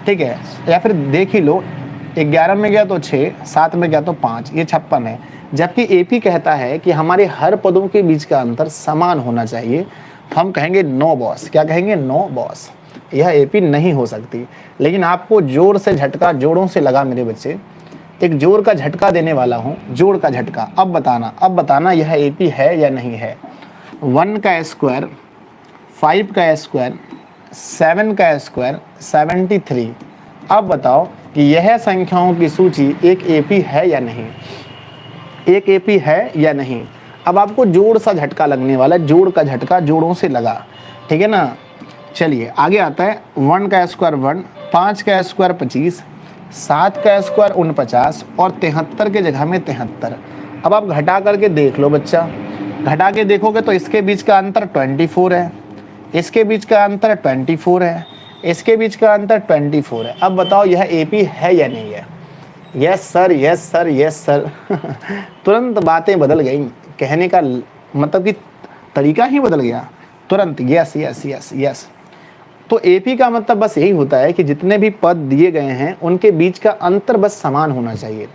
ठीक है। या फिर देख ही लो, 11 में गया तो 6, 7 में गया तो 5, ये 56 है। जबकि एपी कहता है कि हमारे हर पदों के बीच का अंतर समान होना चाहिए। हम कहेंगे नो बॉस। क्या कहेंगे? नो बॉस, यह एपी नहीं हो सकती। लेकिन आपको जोर से झटका जोड़ों से लगा मेरे बच्चे, एक जोर का झटका देने वाला हूँ, जोर का झटका। अब बताना यह एपी है या नहीं है। 1 का स्क्वायर, 5 का स्क्वायर, 7 का स्क्वायर, 73। अब बताओ कि यह संख्याओं की सूची एक एपी है या नहीं, एक एपी है या नहीं। अब आपको जोर सा झटका लगने वाला है, जोड़ का झटका जोड़ों से लगा, ठीक है ना। चलिए आगे आता है। 1 का स्क्वायर 1, 5 का स्क्वायर 25, 7 का स्क्वायर 49, और 73 के जगह में 73। अब आप घटा करके देख लो बच्चा, घटा के देखोगे तो इसके बीच का अंतर 24 है, इसके बीच का अंतर 24 है, इसके बीच का अंतर 24 है। अब बताओ यह एपी है या नहीं है? Yes sir, yes sir, yes sir. तुरंत बातें बदल गई, कहने का मतलब कि तरीका ही बदल गया तुरंत। Yes yes yes yes. तो एपी का मतलब बस यही होता है कि जितने भी पद दिए गए हैं उनके बीच का अंतर बस समान होना चाहिए।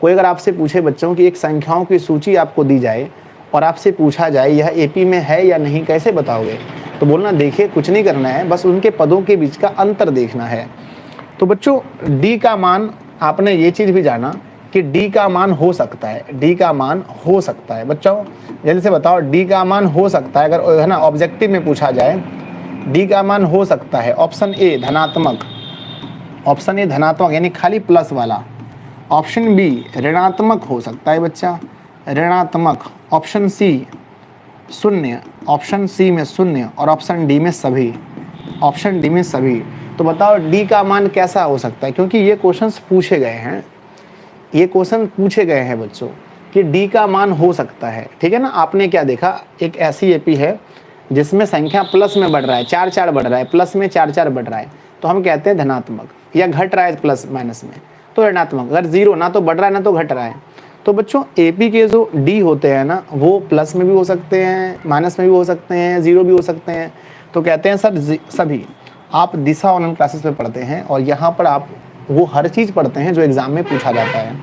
कोई अगर आपसे पूछे बच्चों की एक संख्याओं की सूची आपको दी जाए और आपसे पूछा जाए यह एपी में है या नहीं, कैसे बताओगे? तो बोलना देखिए कुछ नहीं करना है, बस उनके पदों के बीच का अंतर देखना है। तो बच्चों डी का मान, आपने ये चीज़ भी जाना कि डी का मान हो सकता है, डी का मान हो सकता है। बच्चों जल्दी से बताओ, डी का मान हो सकता है, अगर है ना ऑब्जेक्टिव में पूछा जाए, डी का मान हो सकता है। ऑप्शन ए धनात्मक, ऑप्शन ए धनात्मक यानी खाली प्लस वाला। ऑप्शन बी ऋणात्मक हो सकता है बच्चा, ऋणात्मक। ऑप्शन सी शून्य, ऑप्शन सी में शून्य, और ऑप्शन डी में सभी, ऑप्शन डी में सभी। तो बताओ डी का मान कैसा हो सकता है? क्योंकि ये क्वेश्चंस पूछे गए हैं, ये क्वेश्चन पूछे गए हैं बच्चों कि डी का मान हो सकता है, ठीक है ना। आपने क्या देखा, एक ऐसी एपी है जिसमें संख्या प्लस में बढ़ रहा है, 4-4 बढ़ रहा है, प्लस में 4-4 बढ़ रहा है, तो हम कहते हैं धनात्मक। या घट रहा है प्लस माइनस में तो ऋणात्मक। अगर जीरो ना तो बढ़ रहा है ना तो घट रहा है। तो बच्चों एपी के जो डी होते हैं ना, वो प्लस में भी हो सकते हैं, माइनस में भी हो सकते हैं, जीरो भी हो सकते हैं। तो कहते हैं सर सभी। आप दिशा ऑनलाइन क्लासेस में पढ़ते हैं और यहाँ पर आप वो हर चीज़ पढ़ते हैं जो एग्जाम में पूछा जाता है।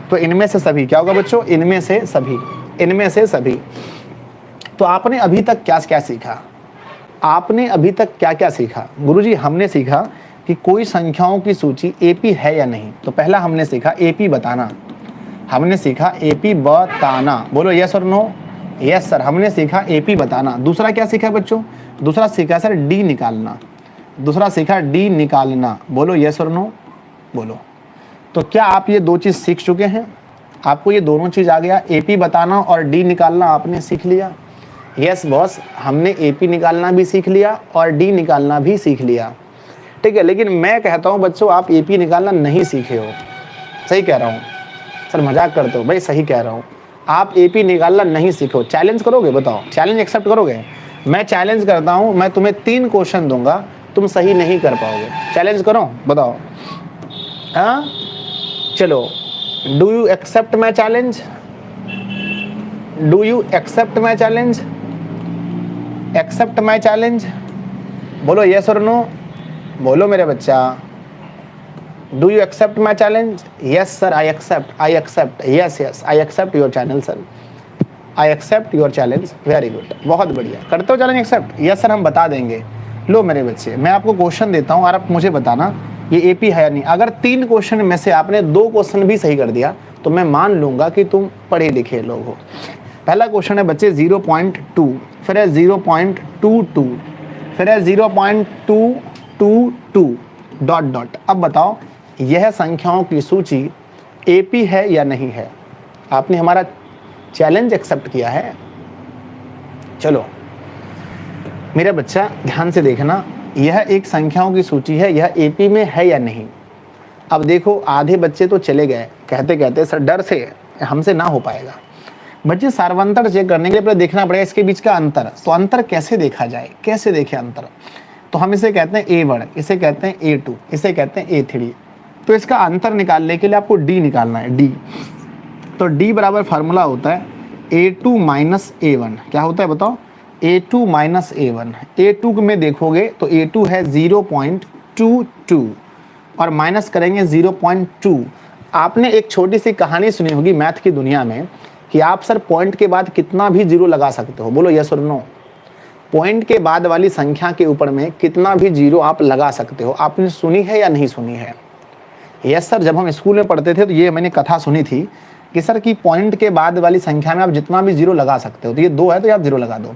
तो इनमें से सभी क्या होगा बच्चों? इनमें से सभी, इनमें से सभी। तो आपने अभी तक क्या क्या सीखा? आपने अभी तक क्या क्या सीखा? गुरुजी हमने सीखा कि कोई संख्याओं की सूची एपी है या नहीं। तो पहला हमने सीखा एपी बताना, हमने सीखा एपी बताना। बोलो यस और नो? यस सर, हमने सीखा एपी बताना। दूसरा क्या सीखा बच्चों? दूसरा सीखा सर डी निकालना। दूसरा सीखा डी निकालना। बोलो यस और नो? बोलो। तो क्या आप ये दो चीज़ सीख चुके हैं? आपको ये दोनों चीज़ आ गया, एपी बताना और डी निकालना आपने सीख लिया? यस बॉस, हमने एपी निकालना भी सीख लिया और डी निकालना भी सीख लिया, ठीक है। लेकिन मैं कहता हूँ बच्चों आप एपी निकालना नहीं सीखे हो। सही कह रहा हूँ सर, मजाक करते हो भाई? सही कह रहा हूँ। आप एपी निकालना नहीं सीखो। चैलेंज करोगे? बताओ, चैलेंज एक्सेप्ट करोगे? मैं चैलेंज करता हूं, मैं तुम्हें 3 क्वेश्चन दूंगा, तुम सही नहीं कर पाओगे। चैलेंज करो, बताओ। हाँ चलो, do you accept my challenge? Do you accept my challenge? Accept my challenge? बोलो यस और नो, बोलो मेरे बच्चा। Do you accept my challenge? Yes sir, I accept, I accept, yes yes, I accept your channel sir, I accept your challenge. Very good, बहुत बढ़िया। करते हो challenge accept? Yes sir, हम बता देंगे। लो मेरे बच्चे, मैं आपको क्वेश्चन देता हूँ और आप मुझे बताना ये एपी है या नहीं। अगर 3 क्वेश्चन में से आपने 2 क्वेश्चन भी सही कर दिया तो मैं मान लूंगा कि तुम पढ़े लिखे लोग हो। पहला क्वेश्चन है बच्चे 0.2, फिर है 0.22, फिर है 0.222 डॉट डॉट। अब बताओ यह संख्याओं की सूची एपी है या नहीं है? आपने हमारा चैलेंज एक्सेप्ट किया है। चलो मेरा बच्चा ध्यान से देखना, यह एक संख्याओं की सूची है, यह एपी में है या नहीं। अब देखो आधे बच्चे तो चले गए कहते कहते सर डर से हमसे ना हो पाएगा। बच्चे सार्वंतर चेक करने के लिए पहले देखना पड़ेगा इसके बीच का अंतर। तो अंतर कैसे देखा जाए, कैसे देखें अंतर? तो हम इसे कहते हैं A1, इसे कहते हैं A2, इसे कहते हैं A3। तो इसका अंतर निकालने के लिए आपको D निकालना है, D। तो D बराबर फार्मूला होता है A2 माइनस A1। क्या होता है बताओ? A2 minus A1। A2 में देखोगे तो A2 है 0.22 और माइनस करेंगे 0.2। आपने एक छोटी सी कहानी सुनी होगी मैथ की दुनिया में कि आप सर पॉइंट के बाद कितना भी जीरो लगा सकते हो। बोलो यस और नो। पॉइंट के बाद वाली संख्या के ऊपर में कितना भी जीरो आप लगा सकते हो। आपने सुनी है या नहीं सुनी है? यस सर, जब हम स्कूल में पढ़ते थे तो ये मैंने कथा सुनी थी कि सर की पॉइंट के बाद वाली संख्या में आप जितना भी जीरो लगा सकते हो। तो ये 2 है तो आप जीरो लगा दो।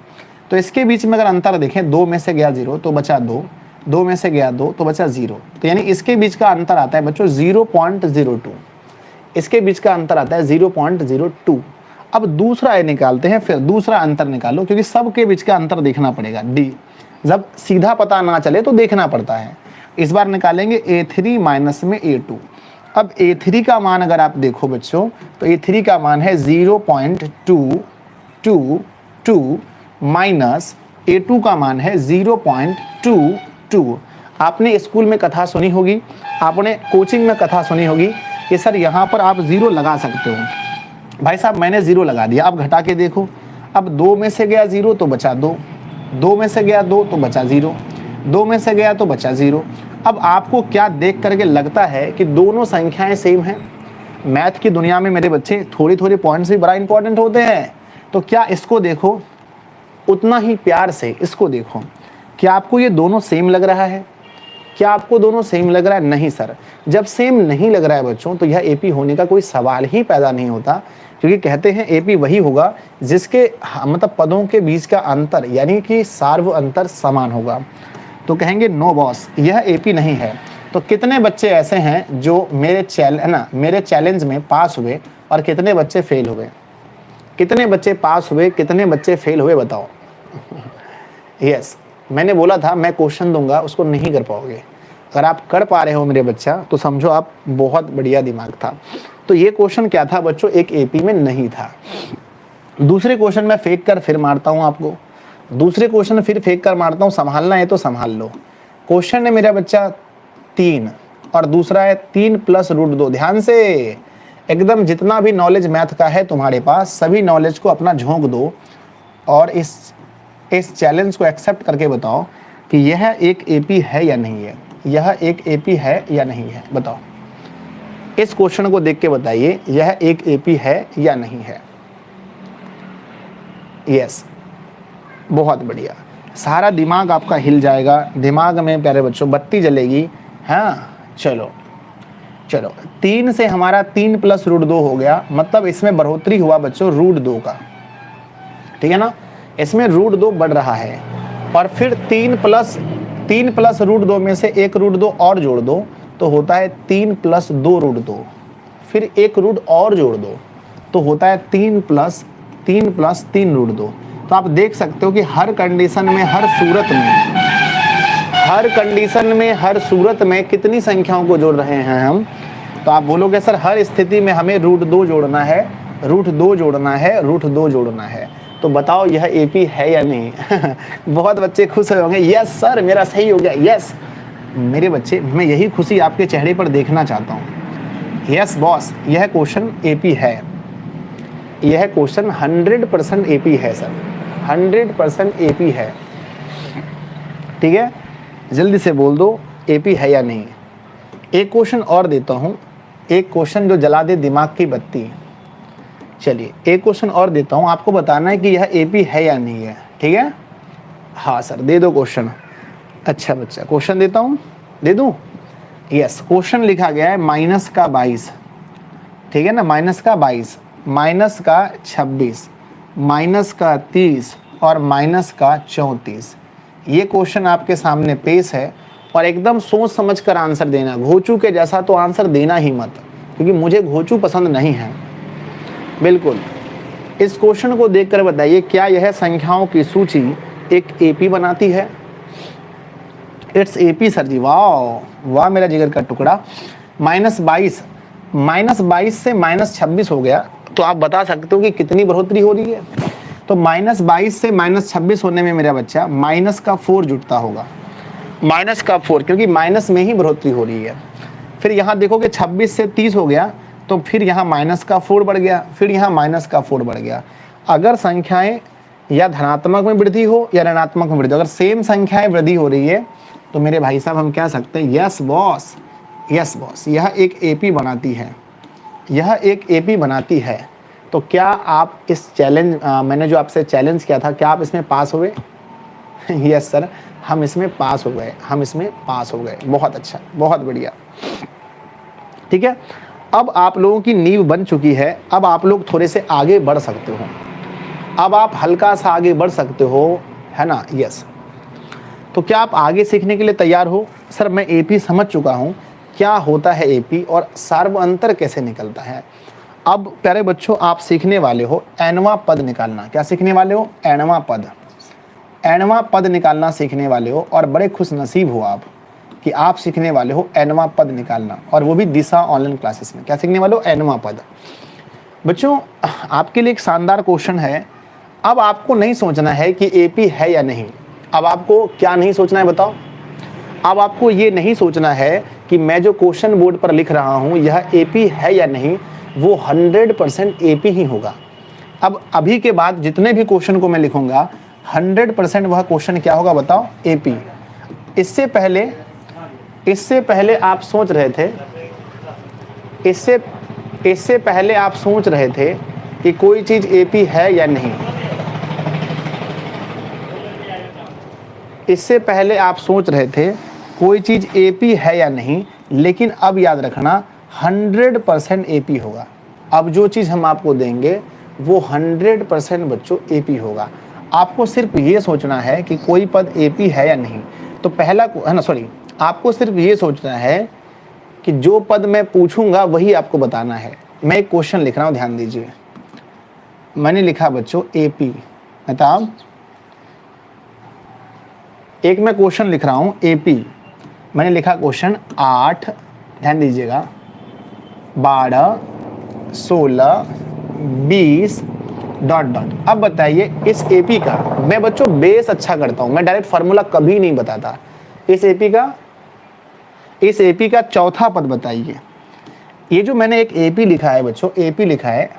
तो इसके बीच में अगर अंतर देखें, 2 में से गया 0 तो बचा 2, 2 में से गया 2 तो बचा 0। तो यानी इसके बीच का अंतर आता है बच्चों 0.02। इसके बीच का अंतर आता है 0.02। अब दूसरा ए निकालते हैं, फिर दूसरा अंतर निकालो क्योंकि सबके बीच का अंतर देखना पड़ेगा। डी, जब सीधा पता ना चले तो देखना पड़ता है। इस बार निकालेंगे A3 माइनस में A2। अब A3 का मान अगर आप देखो बच्चों तो A3 का मान है 0.222 माइनस A2 का मान है 0.22। आपने स्कूल में कथा सुनी होगी, आपने कोचिंग में कथा सुनी होगी कि सर यहाँ पर आप 0 लगा सकते हो। भाई साहब मैंने 0 लगा दिया, अब घटा के देखो। अब 2 में से गया 0 तो बचा 2, 2 में से गया 2 तो बचा 0, 2 में से गया तो बचा 0। अब आपको क्या देख करके लगता है कि दोनों संख्याएं सेम हैं? मैथ की दुनिया में मेरे बच्चे थोड़ी थोड़ी पॉइंट्स भी बड़ा इंपॉर्टेंट होते हैं। तो क्या इसको देखो उतना ही प्यार से इसको देखो, क्या आपको ये दोनों सेम लग रहा है? क्या आपको दोनों सेम लग रहा है? नहीं सर, जब सेम नहीं लग रहा है बच्चों तो यह एपी होने का कोई सवाल ही पैदा नहीं होता। क्योंकि कहते हैं एपी वही होगा जिसके मतलब पदों के बीच का अंतर यानी कि सार्व अंतर समान होगा। तो कहेंगे नो बॉस, यह एपी नहीं है। तो कितने बच्चे ऐसे हैं जो मेरे चैलेंज में पास हुए और कितने बच्चे फेल हुए? कितने बच्चे पास हुए, कितने बच्चे फेल हुए बताओ? यस, मैंने बोला था मैं क्वेश्चन दूंगा, उसको नहीं कर पाओगे। अगर आप कर पा रहे हो मेरे बच्चा तो समझो आप बहुत बढ़िया दिमाग था। तो ये क्वेश्चन क्या था बच्चों? एक एपी में नहीं था। दूसरे क्वेश्चन में फेंक कर फिर मारता हूं आपको, दूसरे क्वेश्चन फिर फेंक कर मारता हूं। संभालना है तो संभाल लो। क्वेश्चन है मेरा बच्चा 3 और दूसरा है 3 + √2। ध्यान से एकदम जितना भी नॉलेज मैथ का है तुम्हारे पास सभी नॉलेज को अपना झोंक दो और इस चैलेंज को एक्सेप्ट करके बताओ कि यह एक एपी है या नहीं है। यह एक एपी है या नहीं है बताओ। इस क्वेश्चन को देख के बताइए यह एक एपी है या नहीं है। यस, बहुत बढ़िया। सारा दिमाग आपका हिल जाएगा, दिमाग में प्यारे बच्चों बत्ती जलेगी। हाँ चलो चलो, 3 से हमारा 3 + √2 हो गया, मतलब इसमें बढ़ोतरी हुआ बच्चों √2 का। ठीक है ना, इसमें √2 बढ़ रहा है। और फिर 3 + √2 में से एक √2 और जोड़ दो तो होता है 3 + 2 √2। फिर एक रूट और जोड़ दो तो होता है 3 + 3 √2। तो आप देख सकते हो कि हर कंडीशन में, हर सूरत में कितनी संख्याओं को जोड़ रहे हैं हम। तो आप बोलोगे सर हर स्थिति में हमें √2 जोड़ना है √2 जोड़ना है, √2 जोड़ना है। तो बताओ यह एपी है या नहीं? बहुत बच्चे खुश होंगे, यस सर मेरा सही हो गया, यस। मेरे बच्चे, मैं यही खुशी आपके चेहरे पर देखना चाहता हूँ। यस बॉस, यह क्वेश्चन एपी है, यह क्वेश्चन 100% एपी है सर, 100% एपी है। ठीक है, जल्दी से बोल दो एपी है या नहीं। एक क्वेश्चन और देता हूँ, एक क्वेश्चन जो जला दे दिमाग की बत्ती। चलिए एक क्वेश्चन और देता हूँ, आपको बताना है कि यह एपी है या नहीं है। ठीक है, हाँ सर दे दो क्वेश्चन। अच्छा बच्चा, क्वेश्चन देता हूँ, दे दूँ? यस, क्वेश्चन लिखा गया है -22, ठीक है ना, -22, -26, -30 और -34। ये क्वेश्चन आपके सामने पेश है और एकदम सोच समझ कर आंसर देना। घोचू के जैसा तो आंसर देना ही मत, क्योंकि मुझे घोचू पसंद नहीं है बिल्कुल। इस क्वेश्चन को देखकर बताइए, क्या यह संख्याओं की सूची एक एपी बनाती है? इट्स एपी सर जी, वाह वाह मेरा जिगर का टुकड़ा। -22 से -26 हो गया, तो आप बता सकते हो कि कितनी बढ़ोतरी हो रही है। तो -22 से -26 होने में मेरा बच्चा माइनस का 4 जुटता होगा, माइनस का 4, क्योंकि माइनस में ही बढ़ोतरी हो रही है। फिर यहाँ देखोगे 26 से 30 हो गया, तो फिर यहाँ माइनस का 4 बढ़ गया, फिर यहाँ माइनस का 4 बढ़ गया। अगर संख्याएं या धनात्मक में वृद्धि हो या ऋणात्मक में वृद्धि, अगर सेम संख्याएं वृद्धि हो रही है तो मेरे भाई साहब हम कह सकते हैं यस बॉस, यस बॉस, यह एक एपी बनाती है, यह एक एपी बनाती है। तो क्या आप इस चैलेंज, मैंने जो आपसे चैलेंज किया था, क्या आप इसमें पास हुए? यस सर, हम इसमें पास हो गए, हम इसमें पास हो गए। बहुत अच्छा, बहुत बढ़िया। ठीक है, अब आप लोगों की नींव बन चुकी है, अब आप लोग थोड़े से आगे बढ़ सकते हो, अब आप हल्का सा आगे बढ़ सकते हो, है ना? यस। तो क्या आप आगे सीखने के लिए तैयार हो? सर मैं एपी समझ चुका हूँ, क्या होता है एपी और सार्वअंतर कैसे निकलता है। अब प्यारे बच्चों, आप सीखने वाले हो एनवा पद निकालना। क्या सीखने वाले हो? एनवा पद, एनवा पद निकालना सीखने वाले हो। और बड़े खुश नसीब हो आप कि आप सीखने वाले हो एनवा पद निकालना, और वो भी दिशा ऑनलाइन क्लासेस में। क्या सीखने वाले हो? एनवा पद। बच्चों आपके लिए एक शानदार क्वेश्चन है। अब आपको नहीं सोचना है कि एपी है या नहीं। अब आपको क्या नहीं सोचना है बताओ? अब आपको ये नहीं सोचना है कि मैं जो क्वेश्चन बोर्ड पर लिख रहा हूँ यह एपी है या नहीं, वो 100% एपी ही होगा। अब अभी के बाद जितने भी क्वेश्चन को मैं लिखूंगा 100% वह क्वेश्चन क्या होगा बताओ? एपी। इससे पहले आप सोच रहे थे, इससे पहले आप सोच रहे थे कि कोई चीज एपी है या नहीं। इससे पहले आप सोच रहे थे कोई चीज एपी है या नहीं, लेकिन अब याद रखना 100% एपी होगा। अब जो चीज हम आपको देंगे वो 100% बच्चों एपी होगा। आपको सिर्फ ये सोचना है कि कोई पद एपी है या नहीं। तो पहला है ना, सॉरी, आपको सिर्फ ये सोचना है कि जो पद मैं पूछूंगा वही आपको बताना है। मैं एक क्वेश्चन लिख रहा हूं, ध्यान दीजिए। मैंने लिखा बच्चों एपी, मतलब एक मैं क्वेश्चन लिख रहा हूं एपी। मैंने लिखा क्वेश्चन 8, ध्यान दीजिएगा, 12, 16, 20 ... अब बताइए इस एपी का, मैं बच्चों बेस अच्छा करता हूं, मैं डायरेक्ट फार्मूला कभी नहीं बताता। इस एपी का चौथा पद बताइए। ये जो मैंने एक एपी लिखा है बच्चों, एपी लिखा है,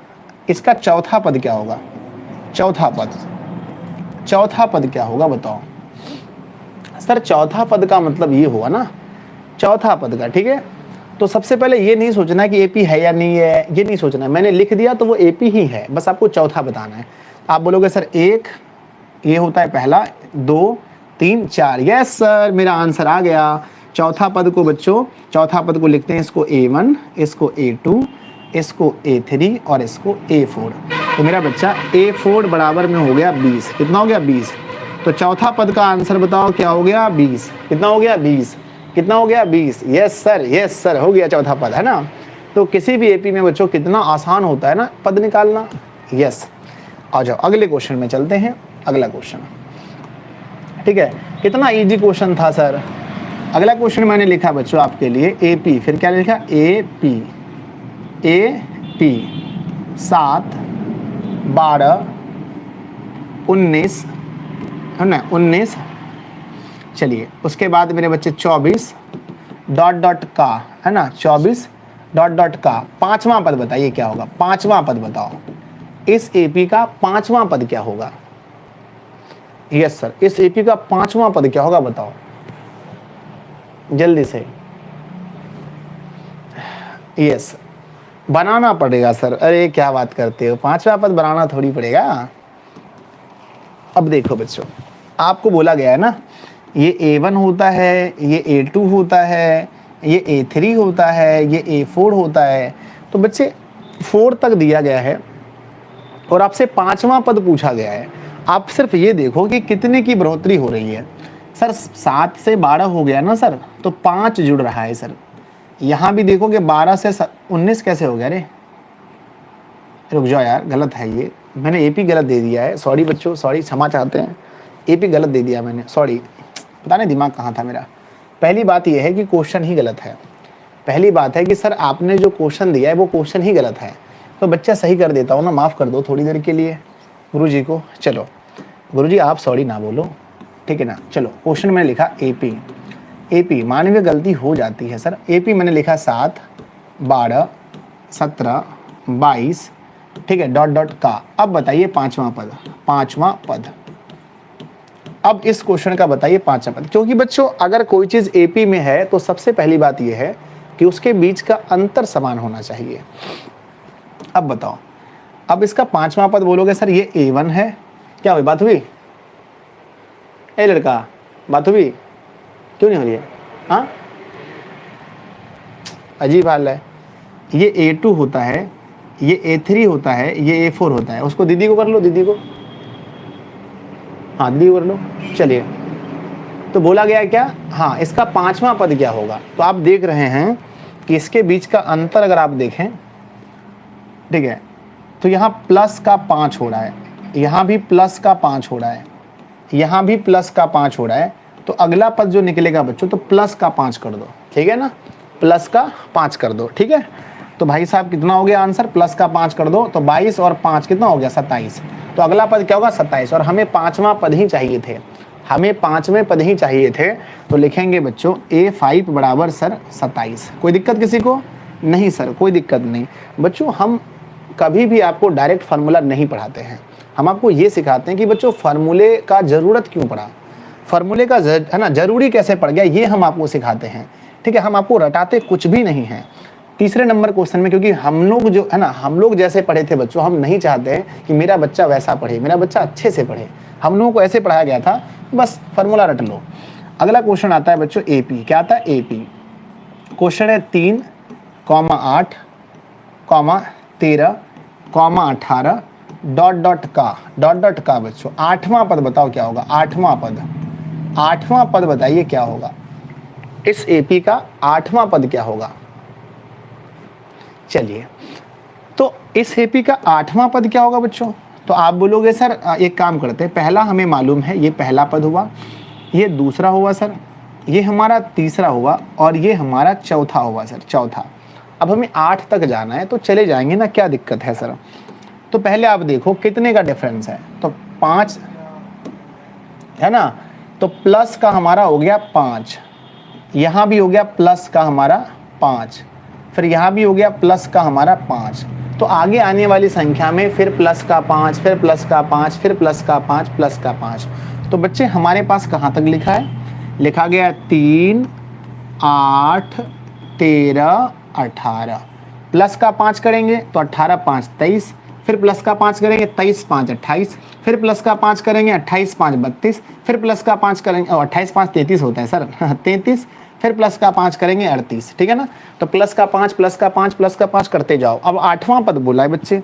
इसका चौथा पद क्या होगा? चौथा पद क्या होगा बताओ? सर चौथा पद का मतलब ये हुआ ना, चौथा पद का, ठीक है। तो सबसे पहले ये नहीं सोचना है कि एपी है या नहीं है, ये नहीं सोचना है। मैंने लिख दिया तो वो एपी ही है, बस आपको चौथा बताना है। आप बोलोगे सर 1, ये होता है पहला, 2, 3, 4। यस सर, मेरा आंसर आ गया। चौथा पद को बच्चों, चौथा पद को लिखते हैं, इसको A1, इसको A2, इसको A3 और इसको A4। तो मेरा बच्चा A4 बराबर में हो गया 20। कितना हो गया? 20। तो चौथा पद का आंसर बताओ क्या हो गया? 20। कितना हो गया? 20। कितना हो गया? 20। यस सर, हो गया चौथा पद, है ना। तो किसी भी एपी में बच्चों कितना आसान होता है ना पद निकालना। यस, आ जाओ अगले क्वेश्चन में चलते हैं। अगला क्वेश्चन, ठीक है, कितना इजी क्वेश्चन था सर। अगला क्वेश्चन मैंने लिखा बच्चों आपके लिए एपी, फिर क्या लिखा? एपी। 7, 12, 19 है ना, 19, चलिए उसके बाद मेरे बच्चे 24 डॉट डॉट का है ना, 24 डॉट डॉट का पांचवा पद बताइए क्या होगा, पांचवा पद बताओ, इस एपी का पांचवा पद क्या होगा। यस सर, इस एपी का पांचवा पद क्या होगा बताओ जल्दी से। यस, बनाना पड़ेगा सर। अरे क्या बात करते हो, पांचवा पद बनाना थोड़ी पड़ेगा। अब देखो बच्चों, आपको बोला गया है ना, ये A1 होता है, ये A2 होता है, ये A3 होता है, ये A4 होता है। तो बच्चे 4 तक दिया गया है और आपसे पांचवा पद पूछा गया है। आप सिर्फ ये देखो कि कितने की बढ़ोतरी हो रही है। सर 7 से 12 हो गया ना सर, तो 5 जुड़ रहा है सर। यहाँ भी देखोगे 12 से 19 कैसे हो गया रे, रुक जाओ यार, गलत है ये, मैंने एपी गलत दे दिया है। सॉरी बच्चों, सॉरी, क्षमा चाहते हैं, एपी गलत दे दिया मैंने, सॉरी, पता नहीं दिमाग कहाँ था मेरा। पहली बात यह है कि क्वेश्चन ही गलत है। पहली बात है कि सर आपने जो क्वेश्चन दिया है वो क्वेश्चन ही गलत है। तो बच्चा सही कर देता हूँ ना, माफ़ कर दो थोड़ी देर के लिए गुरुजी को। चलो गुरुजी आप सॉरी ना बोलो, ठीक है ना। चलो क्वेश्चन मैंने लिखा एपी, एपी मानवीय गलती हो जाती है सर। एपी मैंने लिखा 7, 12, 17, 22, ठीक है, डॉट डॉट का। अब बताइए पांचवा पद, पांचवा पद। अब इस क्वेश्चन का बताइए पांचवा पद, क्योंकि बच्चों अगर कोई चीज एपी में है तो सबसे पहली बात यह है कि उसके बीच का अंतर समान होना चाहिए। अब बताओ, अब इसका पांचवा पद बोलोगे सर ये A1 है, क्या हुई, बात हुई? ए लड़का, बात हुई? क्यों नहीं हो रही है? हाँ, अजीब हाल है। ये A2 होता है, ये A3 होता है, ये A4 होता है। उसको दीदी को कर लो, दीदी को, हाँ दीदी को कर लो। चलिए, तो बोला गया क्या, हाँ इसका पांचवा पद क्या होगा। तो आप देख रहे हैं कि इसके बीच का अंतर अगर आप देखें, ठीक है, तो यहाँ प्लस का 5 हो रहा है, यहाँ भी प्लस का 5 हो रहा है, यहाँ भी प्लस का 5 हो रहा है। तो अगला पद जो निकलेगा बच्चों, तो प्लस का 5 कर दो, ठीक है ना, प्लस का 5 कर दो, ठीक है। तो भाई साहब कितना हो गया आंसर, प्लस का 5 कर दो, तो 22 और 5 कितना हो गया, 27। तो अगला पद क्या होगा, 27। और हमें पांचवा पद ही चाहिए थे, हमें पांचवें पद ही चाहिए थे। तो लिखेंगे बच्चों A5 बराबर सर 27। कोई दिक्कत किसी को? नहीं सर, कोई दिक्कत नहीं। बच्चों हम कभी भी आपको डायरेक्ट फार्मूला नहीं पढ़ाते हैं, हम आपको ये सिखाते हैं कि बच्चों फार्मूले का ज़रूरत क्यों पड़ा, फार्मूले का है ना ज़रूरी कैसे पड़ गया, ये हम आपको सिखाते हैं, ठीक है। हम आपको रटाते कुछ भी नहीं हैं। तीसरे नंबर क्वेश्चन में, क्योंकि हम लोग जो है ना, हम लोग जैसे पढ़े थे बच्चों, हम नहीं चाहते हैं कि मेरा बच्चा वैसा पढ़े, मेरा बच्चा अच्छे से पढ़े। हम लोगों को ऐसे पढ़ाया गया था, बस फार्मूला रट लो। अगला क्वेश्चन आता है बच्चों एपी, क्या आता है एपी। क्वेश्चन है 3, 8, 13, 18, डॉट डॉट का बच्चों आठवां पद बताओ क्या होगा, आठवां पद, आठवां पद बताइए क्या होगा, इस एपी का आठवां पद क्या होगा। चलिए, तो इस एपी का आठवां पद क्या होगा बच्चों। तो आप बोलोगे सर एक काम करते हैं, पहला हमें मालूम है ये पहला पद हुआ, ये दूसरा हुआ सर, ये हमारा तीसरा हुआ और ये हमारा चौथा हुआ सर, चौथा। अब हमें 8 तक जाना है, तो चले जाएंगे ना, क्या दिक्कत है सर। तो पहले आप देखो कितने का डिफरेंस है, तो 5 है ना, तो प्लस का हमारा हो गया 5, यहाँ भी हो गया प्लस का हमारा 5, फिर यहाँ भी हो गया प्लस का हमारा 5। तो आगे आने वाली संख्या में फिर प्लस का 5, फिर प्लस का 5, फिर प्लस का 5, प्लस का 5। तो बच्चे हमारे पास कहाँ तक लिखा है, लिखा गया 3, 8, 13, 18। प्लस का 5 करेंगे तो 18, 5, 23, फिर प्लस का 5 करेंगे 23, 5, 28, फिर प्लस का 5 करेंगे 28, 5, 32, फिर प्लस का 5 करेंगे 28, 5, 33 होता है सर 33, फिर प्लस का 5 करेंगे 38, ठीक है ना। तो प्लस का 5, प्लस का 5, प्लस का 5 करते जाओ। अब आठवां पद बोला है बच्चे,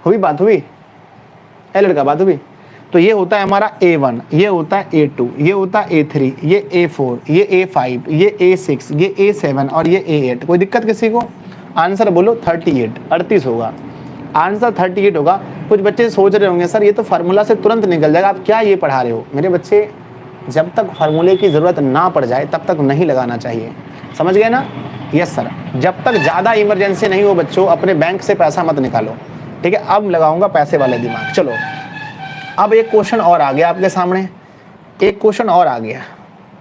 हुई बात, हुई ए लड़का, बात हुई। तो ये होता है हमारा A1, ये होता है A2, ये होता है A3, ये A4, ये A5, ये A6, ये A7 और ये A8। कोई दिक्कत किसी को? आंसर बोलो 38, 38 होगा आंसर, 38 होगा। कुछ बच्चे सोच रहे होंगे सर ये तो फार्मूला से तुरंत निकल जाएगा, आप क्या ये पढ़ा रहे हो। मेरे बच्चे, जब तक फार्मूले की ज़रूरत ना पड़ जाए तब तक नहीं लगाना चाहिए, समझ गए ना। यस सर, जब तक ज़्यादा इमरजेंसी नहीं हो बच्चों अपने बैंक से पैसा मत निकालो, ठीक है। अब लगाऊंगा पैसे वाले दिमाग। चलो अब एक क्वेश्चन और आ गया आपके सामने, एक क्वेश्चन और आ गया।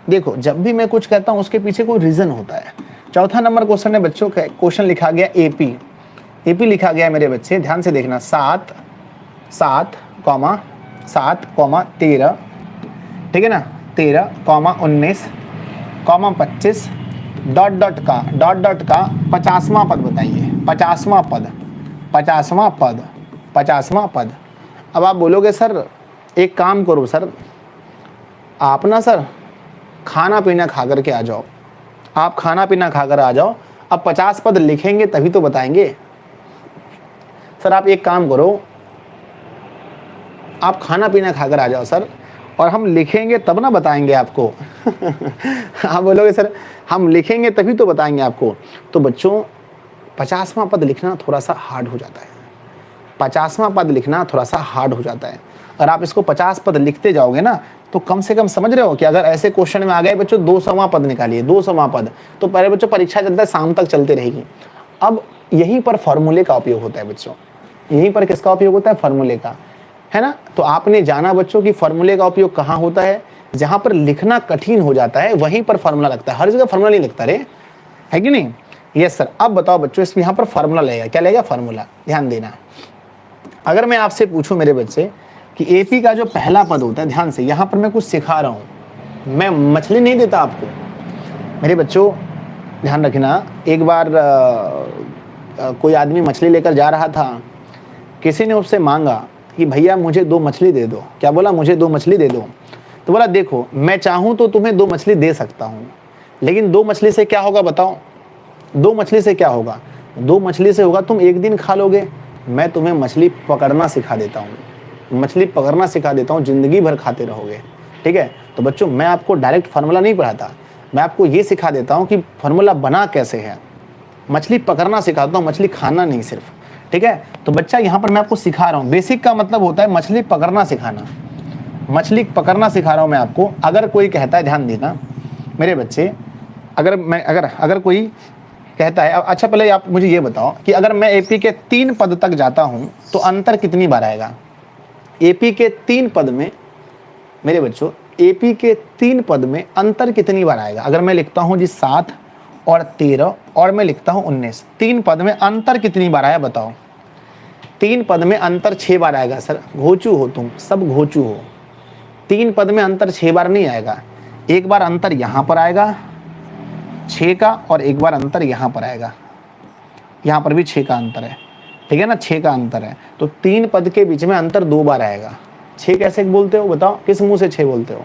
देखो जब भी मैं कुछ कहता हूँ उसके पीछे कोई रीज़न होता है। चौथा नंबर क्वेश्चन है बच्चों, क्वेश्चन लिखा गया एपी, एपी लिखा गया है मेरे बच्चे, ध्यान से देखना। 7 13, ठीक है ना, 13 19 25 डॉट डॉट का 50वां पद बताइए। 50वां पद। अब आप बोलोगे सर एक काम करो सर, आप ना सर खाना पीना खा कर के आ जाओ, आप खाना पीना खाकर आ जाओ, अब 50 पद लिखेंगे तभी तो बताएंगे। सर आप एक काम करो, आप खाना पीना खाकर आ जाओ सर, और हम लिखेंगे तब ना बताएंगे आपको। आप बोलोगे सर हम लिखेंगे तभी तो बताएंगे आपको। तो बच्चों 50वां पद लिखना थोड़ा सा हार्ड हो जाता है, 50वां पद लिखना थोड़ा सा हार्ड हो जाता है। और आप इसको 50 पद लिखते जाओगे ना तो कम से कम समझ रहे हो कि अगर ऐसे क्वेश्चन में आ गए बच्चों 200वां पद निकालिए, 200वां पद, तो पहले बच्चों परीक्षा चलता है शाम तक चलती रहेगी। अब यहीं पर फॉर्मूले का उपयोग होता है बच्चों, यहीं पर किसका उपयोग होता है, फॉर्मूले का, है ना। तो आपने जाना बच्चों कि फॉर्मूले का उपयोग कहाँ होता है, जहां पर लिखना कठिन हो जाता है वहीं पर फॉर्मूला लगता है, हर जगह फॉर्मूला नहीं लगता रे, है कि नहीं। Yes sir. अब बताओ बच्चों इसमें यहाँ पर फॉर्मूला लगेगा, क्या लगेगा, फॉर्मूला। ध्यान देना, अगर मैं आपसे पूछूं मेरे बच्चे कि एपी का जो पहला पद होता है, ध्यान से यहाँ पर मैं कुछ सिखा रहा हूँ, मैं मछली नहीं देता आपको मेरे बच्चों, ध्यान रखना। एक बार कोई आदमी मछली लेकर जा रहा था, किसी ने उससे मांगा कि भैया मुझे 2 मछली दे दो। क्या बोला, मुझे 2 मछली दे दो। तो बोला देखो मैं चाहूँ तो तुम्हें 2 मछली दे सकता हूँ, लेकिन 2 मछली से क्या होगा बताओ, 2 मछली से क्या होगा, 2 मछली से होगा तुम एक दिन खा लोगे, मैं तुम्हें मछली पकड़ना सिखा देता हूँ, मछली पकड़ना सिखा देता हूँ, जिंदगी भर खाते रहोगे, ठीक है। तो बच्चों मैं आपको डायरेक्ट फार्मूला नहीं पढ़ाता, मैं आपको ये सिखा देता हूँ कि फार्मूला बना कैसे है, मछली पकड़ना सिखाता हूँ, मछली खाना नहीं सिर्फ, ठीक है। तो बच्चा यहाँ पर मैं आपको सिखा रहा हूँ, बेसिक का मतलब होता है मछली पकड़ना सिखाना, मछली पकड़ना सिखा रहा हूँ मैं आपको। अगर कोई कहता है, ध्यान देना मेरे बच्चे, अगर कोई कहता है, अच्छा पहले आप मुझे ये बताओ कि अगर मैं एपी के 3 पद तक जाता हूँ तो अंतर कितनी बार आएगा। एपी के 3 पद में मेरे बच्चों, एपी के 3 पद में अंतर कितनी बार आएगा। अगर मैं लिखता हूँ जी 7 और 13 और मैं लिखता हूँ 19, 3 पद में अंतर कितनी बार आया बताओ। 3 पद में अंतर 6 बार आएगा। सर घोचू हो तुम, सब घोचू हो। 3 पद में अंतर 6 बार नहीं आएगा, एक बार अंतर यहाँ पर आएगा 6 का, और एक बार अंतर यहाँ पर आएगा, यहाँ पर भी 6 का अंतर है, ठीक है ना, 6 का अंतर है। तो 3 पद के बीच में अंतर 2 बार आएगा। 6 कैसे बोलते हो बताओ, किस मुंह से 6 बोलते हो।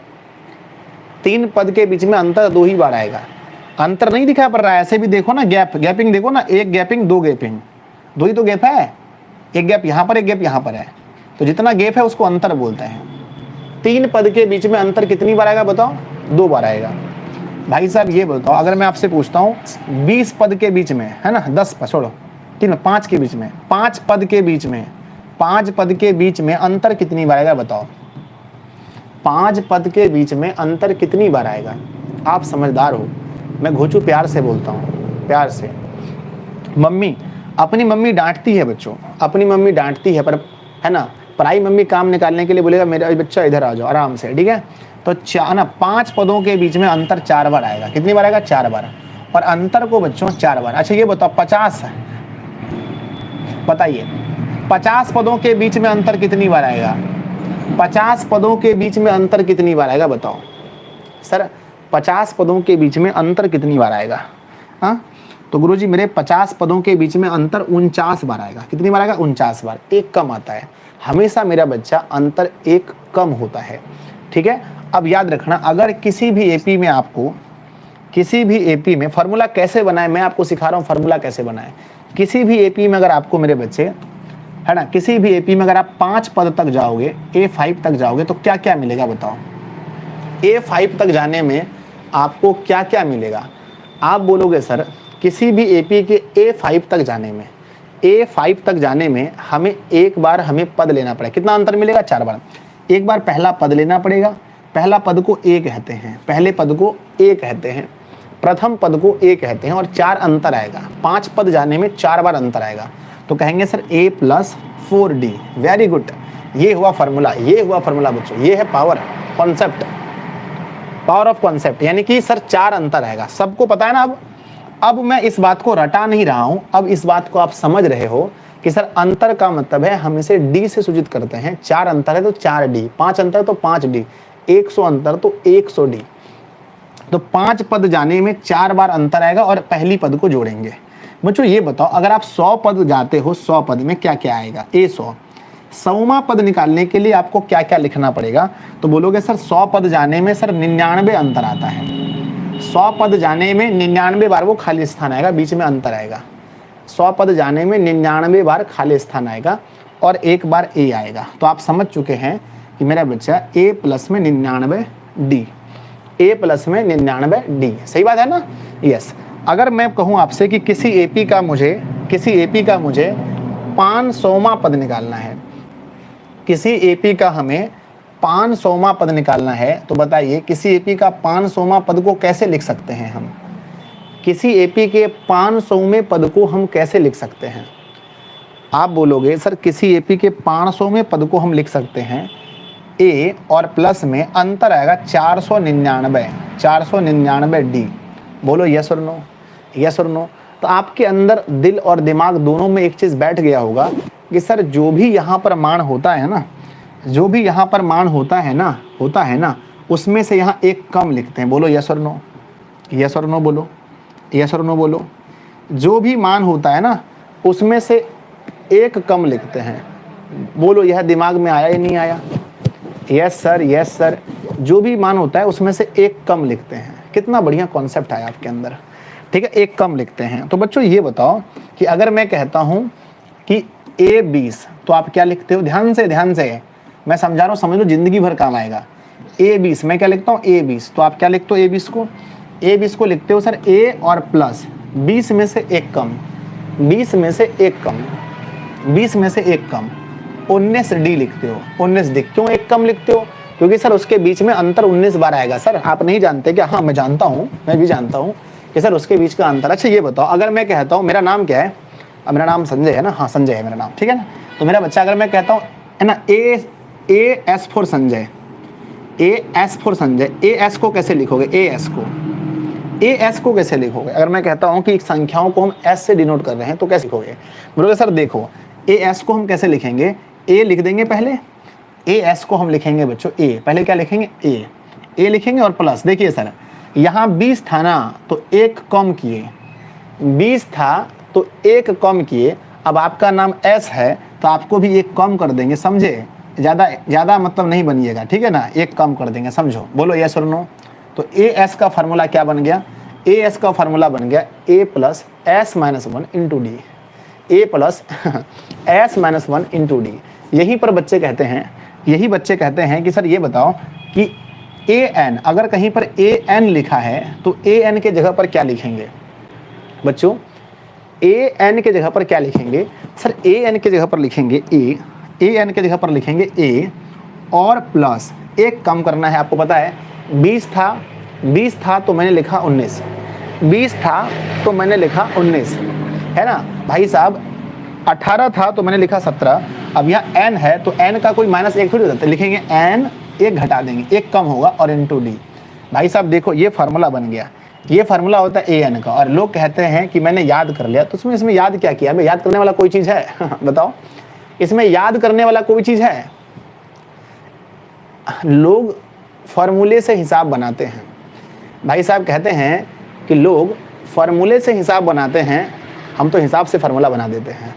3 पद के बीच में अंतर 2 ही बार आएगा, अंतर नहीं दिखा पड़ रहा है, ऐसे भी देखो ना, गैपिंग देखो ना, 1 गैपिंग 2 गैपिंग, 2 ही तो गैप है, एक गैप यहाँ पर, एक गैप यहाँ पर है, तो जितना गैप है उसको अंतर बोलते हैं। 3 पद के बीच में अंतर कितनी बार आएगा बताओ, 2 बार आएगा। भाई साहब ये बताओ, अगर मैं आपसे पूछता हूँ 20 पद के बीच में, है ना, 10 पद छोड़ो, 5 के बीच में, 5 पद के बीच में, 5 पद के बीच में अंतर कितनी बार आएगा बताओ। 5 पद के बीच में अंतर कितनी बार आएगा। आप समझदार हो, मैं घोचू प्यार से बोलता हूँ, प्यार से। मम्मी, अपनी मम्मी डांटती है बच्चों, अपनी मम्मी डांटती है, पर है ना, पराई मम्मी काम निकालने के लिए बोलेगा मेरा बच्चा इधर आ जाओ आराम से, ठीक है। तो 5 पदों के बीच में अंतर 4 बार आएगा। कितनी बार आएगा, 4 बार, और अंतर को बच्चों 4 बार। अच्छा ये बताओ 50, बताइए 50 पदों के बीच में अंतर कितनी बार आएगा। 50 पदों के बीच में अंतर कितनी बार आएगा बताओ। सर 50 पदों के बीच में अंतर कितनी बार आएगा। हाँ तो गुरुजी मेरे 50 पदों के बीच में अंतर 49 बार आएगा। कितनी बार आएगा, 49 बार। एक कम आता है हमेशा मेरा बच्चा, अंतर एक कम होता है, ठीक है। अब याद रखना, अगर किसी भी एपी में आपको, किसी भी एपी में फार्मूला कैसे बनाए, मैं आपको सिखा रहा हूँ फार्मूला कैसे बनाए। किसी भी एपी में अगर आपको मेरे बच्चे, है ना, किसी भी एपी में अगर आप 5 पद तक जाओगे, A5 तक जाओगे, तो क्या क्या मिलेगा बताओ। A5 तक जाने में आपको क्या क्या मिलेगा। आप बोलोगे सर किसी भी एपी के A5 तक जाने में, A5 तक जाने में हमें एक बार हमें पद लेना पड़ेगा। कितना अंतर मिलेगा, 4 बार। एक बार पहला पद लेना पड़ेगा, पहला पद को A कहते हैं, पहले पद को A कहते हैं, प्रथम पद को ए कहते हैं और 4 अंतर आएगा, 5 पद जाने में 4 बार अंतर आएगा, तो कहेंगे sir a + 4d। Very good, ये हुआ फार्मूला, ये हुआ फार्मूला बच्चों, ये है power concept, power of concept, यानी कि सर 4 अंतर आएगा। सबको पता है ना। अब मैं इस बात को रटा नहीं रहा हूं, अब इस बात को आप समझ रहे हो कि सर अंतर का मतलब है हम इसे d से सूचित करते हैं। 4 अंतर है तो 4d, 5 अंतर तो 5d, 100 अंतर तो 100d। तो 5 पद जाने में 4 बार अंतर आएगा और पहली पद को जोड़ेंगे। बच्चों ये बताओ, अगर आप 100 पद जाते हो, 100 पद में क्या क्या आएगा? ए 100वां पद निकालने के लिए आपको क्या क्या लिखना पड़ेगा? तो बोलोगे सर 100 पद जाने में सर 99 अंतर आता है। 100 पद जाने में 99 बार वो खाली स्थान आएगा, बीच में अंतर आएगा। 100 पद जाने में 99 बार खाली स्थान आएगा और 1 बार ए आएगा। तो आप समझ चुके हैं कि मेरा बच्चा a + में 99d, a + में 99d, सही बात है ना? यस। अगर मैं कहूँ आपसे कि किसी एपी का मुझे 500वां पद निकालना है, किसी एपी का हमें 500वां पद निकालना है, तो बताइए किसी एपी का 500वां पद को कैसे लिख सकते हैं हम? किसी एपी के 500वें पद को हम कैसे लिख सकते हैं? आप बोलोगे सर किसी एपी के 500वें पद को हम लिख सकते हैं ए और प्लस में अंतर आएगा 499d। बोलो यस और नो, यस और नो। तो आपके अंदर दिल और दिमाग दोनों में एक चीज़ बैठ गया होगा कि सर जो भी यहाँ पर मान होता है ना, जो भी यहाँ पर मान होता है ना, उसमें से यहाँ एक कम लिखते हैं। बोलो यस और नो, यस और नो बोलो, यस और नो बोलो। जो भी मान होता है ना, उसमें से एक कम लिखते हैं। बोलो यह दिमाग में आया या नहीं आया? Yes sir, yes sir. जो भी मान होता है उसमें से एक कम लिखते हैं। कितना बढ़िया कॉन्सेप्ट आया आपके अंदर, ठीक है? एक कम लिखते हैं। तो बच्चों ये बताओ कि अगर मैं कहता हूँ कि a 20, तो आप क्या लिखते हो? ध्यान से मैं समझा रहा हूँ, समझ लो, जिंदगी भर काम आएगा। a 20, मैं क्या लिखता हूँ? a 20, तो आप क्या लिखते हो? a 20 को, a 20 को लिखते हो सर a और प्लस 20 में से एक कम, 20 में से एक कम, 20 में से एक कम 19d लिखते हो। 19d क्यों एक कम लिखते हो? क्योंकि सर उसके बीच में अंतर 19 बार आएगा। सर आप नहीं जानते क्या? हाँ मैं जानता हूँ, मैं भी जानता हूँ कि सर उसके बीच का अंतर। अच्छा ये बताओ, अगर मैं कहता हूँ, मेरा नाम क्या है? अब मेरा नाम संजय है ना? हाँ संजय है मेरा नाम, ठीक है ना? तो मेरा बच्चा, अगर मैं कहता हूँ है ना AS for Sanjay, AS for Sanjay, AS को कैसे लिखोगे? AS को कैसे लिखोगे? अगर मैं कहता हूँ कि संख्याओं को हम S से डिनोट कर रहे हैं तो कैसे लिखोगे? बोलोगे सर देखो AS को हम कैसे लिखेंगे? A लिख देंगे पहले, AS को हम लिखेंगे बच्चों A, पहले क्या लिखेंगे? A लिखेंगे और प्लस, देखिए सर यहाँ 20 था ना, तो एक कम किए, 20 था तो एक कम किए। अब आपका नाम S है तो आपको भी एक कम कर देंगे, समझे? ज़्यादा मतलब नहीं बनिएगा, ठीक है ना? एक कम कर देंगे, समझो। बोलो यस और नो। तो AS का फार्मूला क्या बन गया? AS का फार्मूला बन गया A + S - 1 × D, A + S - 1 × D। यहीं पर बच्चे कहते हैं कि सर ये बताओ कि AN, अगर कहीं पर AN लिखा है तो AN के जगह पर क्या लिखेंगे बच्चों? AN के जगह पर क्या लिखेंगे? सर AN के जगह पर लिखेंगे A, AN के जगह पर लिखेंगे A और प्लस एक कम करना है। आपको पता है 20 था तो मैंने लिखा 19, 20 था तो मैंने लिखा 19, है ना भाई साहब? 18 था तो मैंने लिखा 17। अब यहाँ n है तो n का कोई -1 थोड़ी हो जाता है, लिखेंगे n, एक घटा देंगे, एक कम होगा और × D। भाई साहब देखो ये फार्मूला बन गया। ये फार्मूला होता है AN का। और लोग कहते हैं कि मैंने याद कर लिया, तो इसमें याद क्या किया? याद करने वाला कोई चीज़ है? बताओ, इसमें याद करने वाला कोई चीज़ है? लोग फार्मूले से हिसाब बनाते हैं। भाई साहब कहते हैं कि लोग फार्मूले से हिसाब बनाते हैं, हम तो हिसाब से फार्मूला बना देते हैं,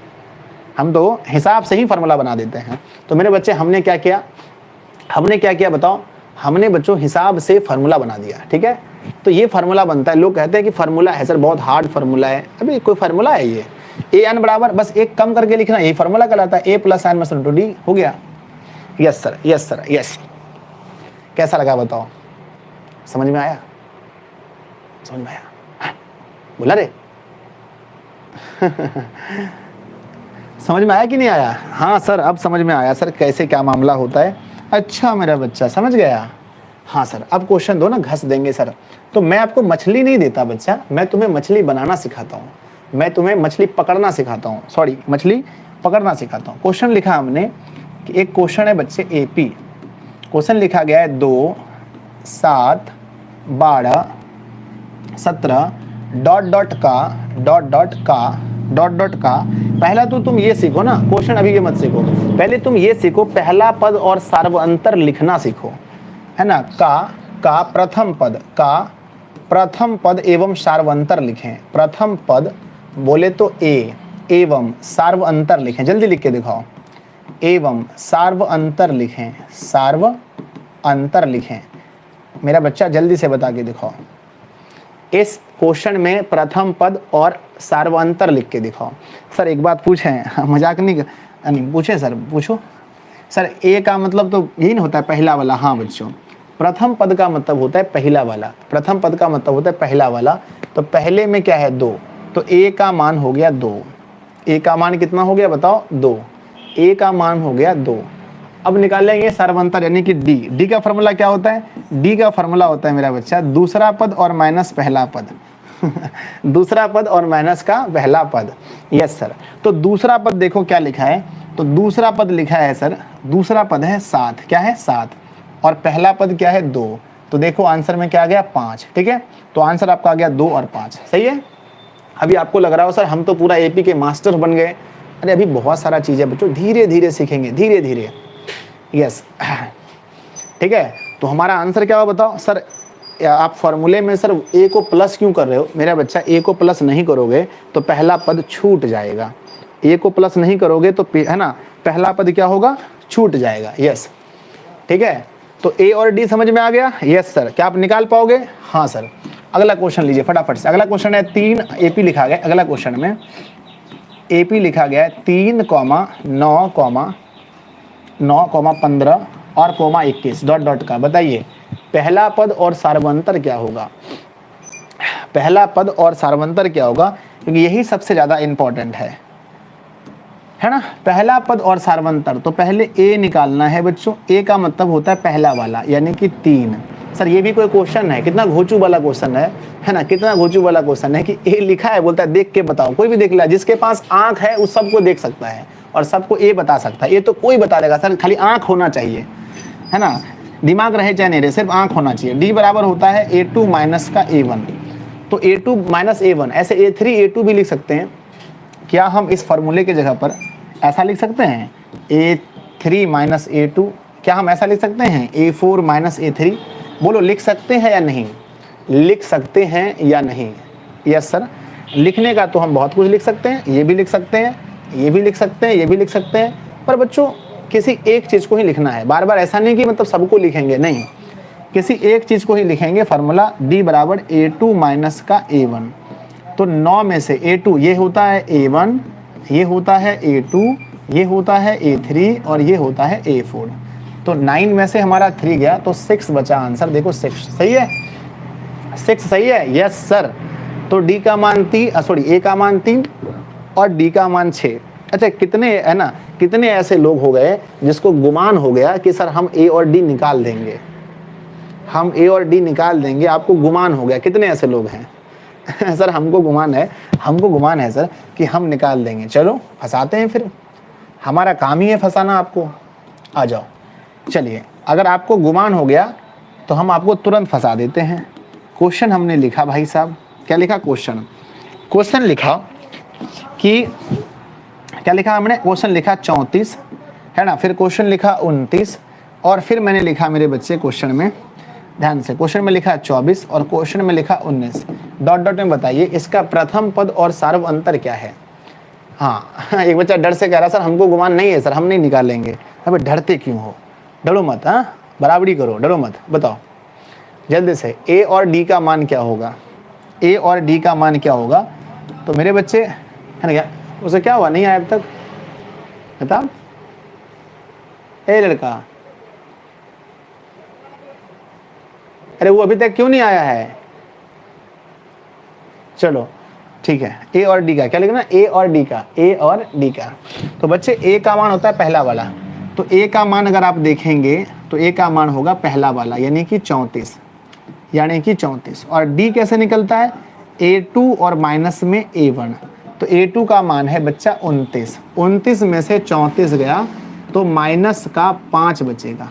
हम तो हिसाब से ही फार्मूला बना देते हैं। तो मेरे बच्चे हमने क्या किया बताओ? हमने बच्चों हिसाब से फार्मूला बना दिया, ठीक है? तो ये फार्मूला बनता है। लोग कहते हैं कि फार्मूला है सर, बहुत हार्ड फार्मूला है। अभी कोई फार्मूला है ये? AN बराबर बस एक कम करके लिखना, यही फार्मूला कहलाता है। A + S - 1 × D हो गया। Yes sir, yes sir, yes. कैसा लगा बताओ? समझ में आया? समझ में आया? बोला रे समझ में आया कि नहीं आया? हाँ सर अब समझ में आया सर, कैसे क्या मामला होता है। अच्छा मेरा बच्चा समझ गया, हाँ सर, अब क्वेश्चन दो ना, घस देंगे सर। तो मैं आपको मछली नहीं देता बच्चा, मैं तुम्हें मछली बनाना सिखाता हूँ, मैं तुम्हें मछली पकड़ना सिखाता हूँ, सॉरी मछली पकड़ना सिखाता हूँ। क्वेश्चन लिखा हमने कि एक क्वेश्चन है बच्चे एपी, क्वेश्चन लिखा गया है 2, 7, 12, 17 डॉट डॉट का। पहला तो तुम ये सीखो ना, क्वेश्चन अभी ये मत सीखो, पहले तुम ये सीखो पहला पद और सार्वअंतर लिखना सीखो, है ना। का प्रथम पद एवं सार्वअंतर लिखें। प्रथम पद बोले तो ए, एवं सार्वअंतर लिखें, जल्दी लिख के दिखाओ। एवं सार्वअंतर लिखें, सार्वअंतर लिखें। मेरा बच्चा जल्दी से बता के दिखाओ। इस क्वेश्चन में प्रथम पद और सार्वअंतर लिख के दिखाओ। सर एक बात पूछें, मजाक नहीं पूछे सर, पूछो सर। ए का मतलब तो यही नहीं होता है पहला वाला। हाँ बच्चों, प्रथम पद का मतलब होता है पहला वाला, प्रथम पद का मतलब होता है पहला वाला। तो पहले में क्या है 2, तो ए का मान हो गया 2। ए का मान कितना हो गया बताओ 2, ए का मान हो गया 2। अब निकालेंगे सार्वअंतर यानी कि डी। डी का फॉर्मूला क्या होता है? डी का फॉर्मूला होता है मेरा बच्चा दूसरा पद और माइनस पहला पद दूसरा पद और माइनस का पहला पद। Yes sir. तो दूसरा पद देखो क्या लिखा है, तो दूसरा पद लिखा है सर, दूसरा पद है 7, क्या है 7, और पहला पद क्या है 2। तो देखो आंसर में क्या आ गया 5, ठीक है। तो आंसर आपका आ गया 2 और 5, सही है। अभी आपको लग रहा हो सर हम तो पूरा एपी के मास्टर बन गए। अरे अभी बहुत सारा चीज़ है बच्चों, धीरे धीरे सीखेंगे, धीरे धीरे। यस ठीक है। तो हमारा आंसर क्या हुआ बताओ सर। आप फॉर्मूले में सर ए को प्लस क्यों कर रहे हो? मेरा बच्चा ए को प्लस नहीं करोगे तो पहला पद छूट जाएगा। ए को प्लस नहीं करोगे तो है ना, पहला पद क्या होगा, छूट जाएगा। यस ठीक है। तो ए और डी समझ में आ गया? Yes sir. क्या आप निकाल पाओगे? हाँ सर। अगला क्वेश्चन लीजिए फटाफट से। अगला क्वेश्चन है 3, एपी लिखा गया। अगला क्वेश्चन में एपी लिखा गया है 3, 9, 15 और 21 डॉट डॉट का। बताइए पहला पद और सार्वअंतर क्या होगा? पहला पद और सार्वअंतर क्या होगा, क्योंकि यही सबसे ज़्यादा इंपॉर्टेंट है ना। पहला पद और सार्वअंतर, तो पहले ए निकालना है बच्चों। ए का मतलब होता है पहला वाला यानी कि 3। सर ये भी कोई क्वेश्चन है? कितना घोचू वाला क्वेश्चन है ना, कितना घोचू वाला क्वेश्चन है कि ए लिखा है, बोलता है देख के बताओ। कोई भी देख ले, जिसके पास आंख है उस सबको देख सकता है और सबको ए बता सकता है। ये तो कोई बता देगा सर, खाली आंख होना चाहिए, है ना, दिमाग रहे चाहे नहीं रहे, सिर्फ आंख होना चाहिए। डी बराबर होता है A2 माइनस का A1। तो A2 माइनस A1, ऐसे A3 A2 भी लिख सकते हैं। क्या हम इस फॉर्मूले के जगह पर ऐसा लिख सकते हैं A3 माइनस A2? क्या हम ऐसा लिख सकते हैं A4 माइनस A3? बोलो लिख सकते हैं या नहीं? लिख सकते हैं या नहीं? Yes sir. लिखने का तो हम बहुत कुछ लिख सकते हैं, ये भी लिख सकते हैं, ये भी लिख सकते हैं, ये भी लिख सकते हैं, पर बच्चों किसी एक चीज़ को ही लिखना है। बार बार ऐसा नहीं कि मतलब सबको लिखेंगे, नहीं, किसी एक चीज़ को ही लिखेंगे। फार्मूला डी बराबर A2 माइनस का A1। तो 9 में से A2 ये होता है A1, ये होता है A2, ये होता है A3 और ये होता है A4। तो 9 में से हमारा 3 गया तो 6 बचा। आंसर देखो 6 सही है, 6 सही है। Yes sir. तो डी का मान 3, सॉरी ए का मान 3 और डी का मान 6। अच्छा कितने है ना, कितने ऐसे लोग हो गए जिसको गुमान हो गया कि सर हम ए और डी निकाल देंगे, हम ए और डी निकाल देंगे, आपको गुमान हो गया। कितने ऐसे लोग हैं सर हमको गुमान है, हमको गुमान है सर कि हम निकाल देंगे। चलो फंसाते हैं, फिर हमारा काम ही है फंसाना आपको। आ जाओ चलिए, अगर आपको गुमान हो गया तो हम आपको तुरंत फंसा देते हैं। क्वेश्चन हमने लिखा भाई साहब, क्या लिखा? क्वेश्चन लिखा कि क्या लिखा हमने? क्वेश्चन लिखा 34, है ना, फिर क्वेश्चन लिखा 29 और फिर मैंने लिखा मेरे बच्चे क्वेश्चन में, ध्यान से, क्वेश्चन में लिखा 24 और क्वेश्चन में लिखा 19। डॉट डॉट में बताइए इसका प्रथम पद और सार्वअंतर क्या है? हाँ एक बच्चा डर से कह रहा सर हमको गुमान नहीं है सर, हम नहीं निकालेंगे। अबे डरते क्यों हो, डरो मत, हाँ बराबरी करो, डरो मत। बताओ जल्दी से ए और डी का मान क्या होगा? ए और डी का मान क्या होगा? तो मेरे बच्चे है ना, क्या उसे क्या हुआ, नहीं आया अब तक? बता ए लड़का, अरे वो अभी तक क्यों नहीं आया है? चलो ठीक है, ए और डी का क्या लिखना? ए और डी का, ए और डी का। तो बच्चे ए का मान होता है पहला वाला, तो ए का मान अगर आप देखेंगे तो ए का मान होगा पहला वाला यानी कि 34 और डी कैसे निकलता है A2 और माइनस में A1। तो A2 का मान है बच्चा 29 में से 34 गया तो माइनस का 5 बचेगा,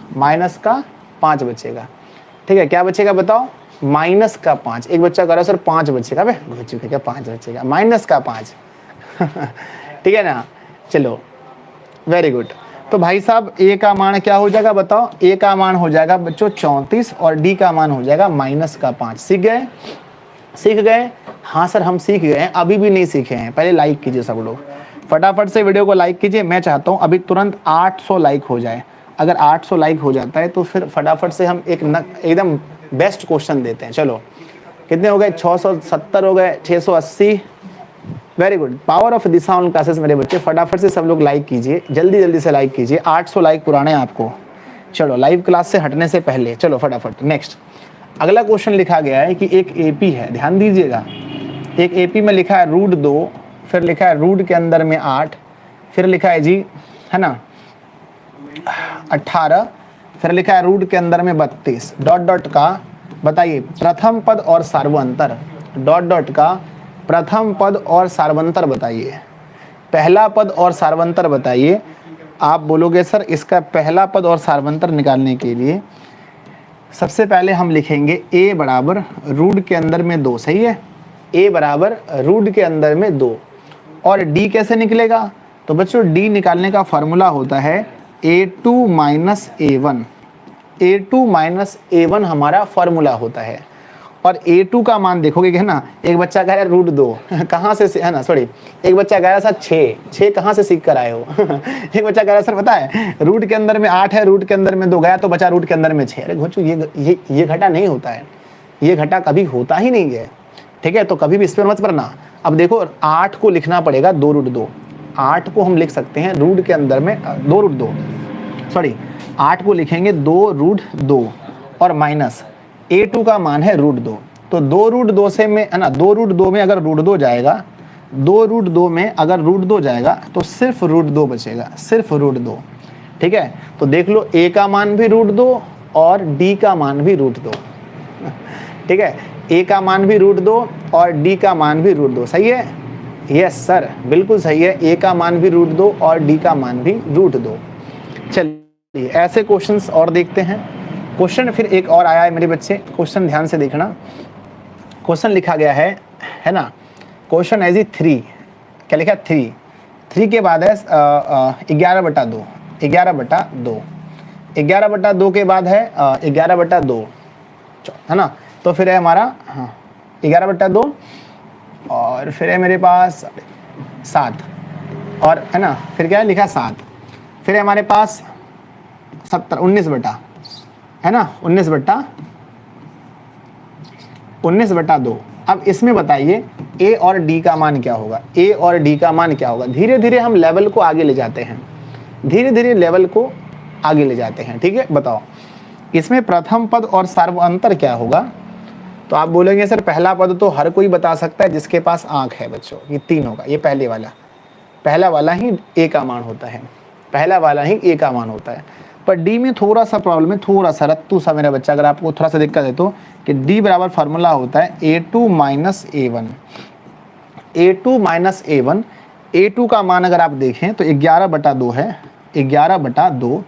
ठीक है। क्या बचेगा बताओ, माइनस का 5। एक बच्चा कह रहा है सर 5 बचेगा, बे क्या 5 बचेगा, माइनस का 5 ठीक है ना। चलो वेरी गुड। तो भाई साहब ए का मान क्या हो जाएगा बताओ, ए का मान हो जाएगा बच्चों 34 और डी का मान हो जाएगा माइनस का 5। सीख गए? हाँ सर हम सीख गए हैं, अभी भी नहीं सीखे हैं। पहले लाइक कीजिए सब लोग, फटाफट से वीडियो को लाइक कीजिए। मैं चाहता हूँ अभी तुरंत 800 लाइक हो जाए। अगर 800 लाइक हो जाता है तो फिर फटाफट से हम एकदम बेस्ट क्वेश्चन देते हैं। चलो कितने हो गए, 670 हो गए, 680। Very good. Power of Disha on classes मेरे बच्चे, फटाफट से सब लोग लाइक कीजिए, जल्दी से लाइक कीजिए। 800 लाइक पुराने आपको। चलो लाइव क्लास से हटने से पहले चलो फटाफट नेक्स्ट। अगला क्वेश्चन लिखा गया है कि एक एपी है, ध्यान दीजिएगा। एक एपी में लिखा है √2, फिर लिखा है रूट के अंदर में 8, फिर लिखा है जी है ना 18, फिर लिखा है रूट के अंदर में 32 डॉट का बताइए प्रथम पद और सार्वंतर, डॉट का प्रथम पद और सार्वंतर बताइए। पहला पद और सार्वंतर बताइए। आप बोलोगे सर इसका पहला पद और सार्वंतर निकालने के लिए सबसे पहले हम लिखेंगे a बराबर रूट के अंदर में 2, सही है। a बराबर रूट के अंदर में 2। और d कैसे निकलेगा, तो बच्चों d निकालने का फॉर्मूला होता है a2 minus a1। a2 minus a1 हमारा फॉर्मूला होता है। और a2 का मान देखोगे कि है ना, एक बच्चा कह रहा है √2 कहाँ से है ना, सॉरी एक बच्चा कह रहा है सर 6 कहाँ से सीख कर आए हो एक बच्चा कह रहा है सर पता है रूट के अंदर में 8 है, रूट के अंदर में 2 गया तो बचा रूट के अंदर में 6। अरे घोचू ये घटा नहीं होता है, ये घटा कभी होता ही नहीं है, ठीक है। तो कभी भी इस पर मत पढ़ना। अब देखो 8 को लिखना पड़ेगा 2√2। 8 को हम लिख सकते हैं रूट के अंदर में 2√2, सॉरी 8 को लिखेंगे 2√2 और माइनस a2 का मान है √2। तो 2√2 से में है ना, 2√2 में अगर √2 जाएगा, 2√2 में अगर √2 जाएगा तो सिर्फ √2 बचेगा, सिर्फ √2, ठीक है। तो देख लो a का मान भी √2 और d का मान भी √2, ठीक है। a का मान भी √2 और d का मान भी √2, सही है। यस सर बिल्कुल सही है, a का मान भी √2 और d का मान भी √2। चलिए ऐसे क्वेश्चंस और देखते हैं। क्वेश्चन फिर एक और आया है मेरे बच्चे, क्वेश्चन ध्यान से देखना। क्वेश्चन लिखा गया है ना, क्वेश्चन एज 3, क्या लिखा है 3 के बाद है 11/2, 11/2 के बाद है 11/2 है ना। तो फिर है हमारा 11/2 और फिर है मेरे पास 7 और है ना, फिर क्या है लिखा 7, फिर है हमारे पास 19/2 है ना, 19/2। अब इसमें बताइए a और d का मान क्या होगा, a और d का मान क्या होगा। धीरे धीरे हम लेवल को आगे ले जाते हैं, ठीक है। बताओ इसमें प्रथम पद और सार्वंतर क्या होगा। तो आप बोलेंगे सर पहला पद तो हर कोई बता सकता है जिसके पास आंख है बच्चों, ये 3 होगा, ये पहला वाला ही a का मान होता है, पर डी में थोड़ा सा प्रॉब्लम है, थोड़ा सा रत्तू सा मेरा बच्चा। अगर आपको थोड़ा सा दिक्कत है तो कि डी बराबर फार्मूला होता है a2 माइनस a1। a2 का मान अगर आप देखें तो 11/2 है, 11/2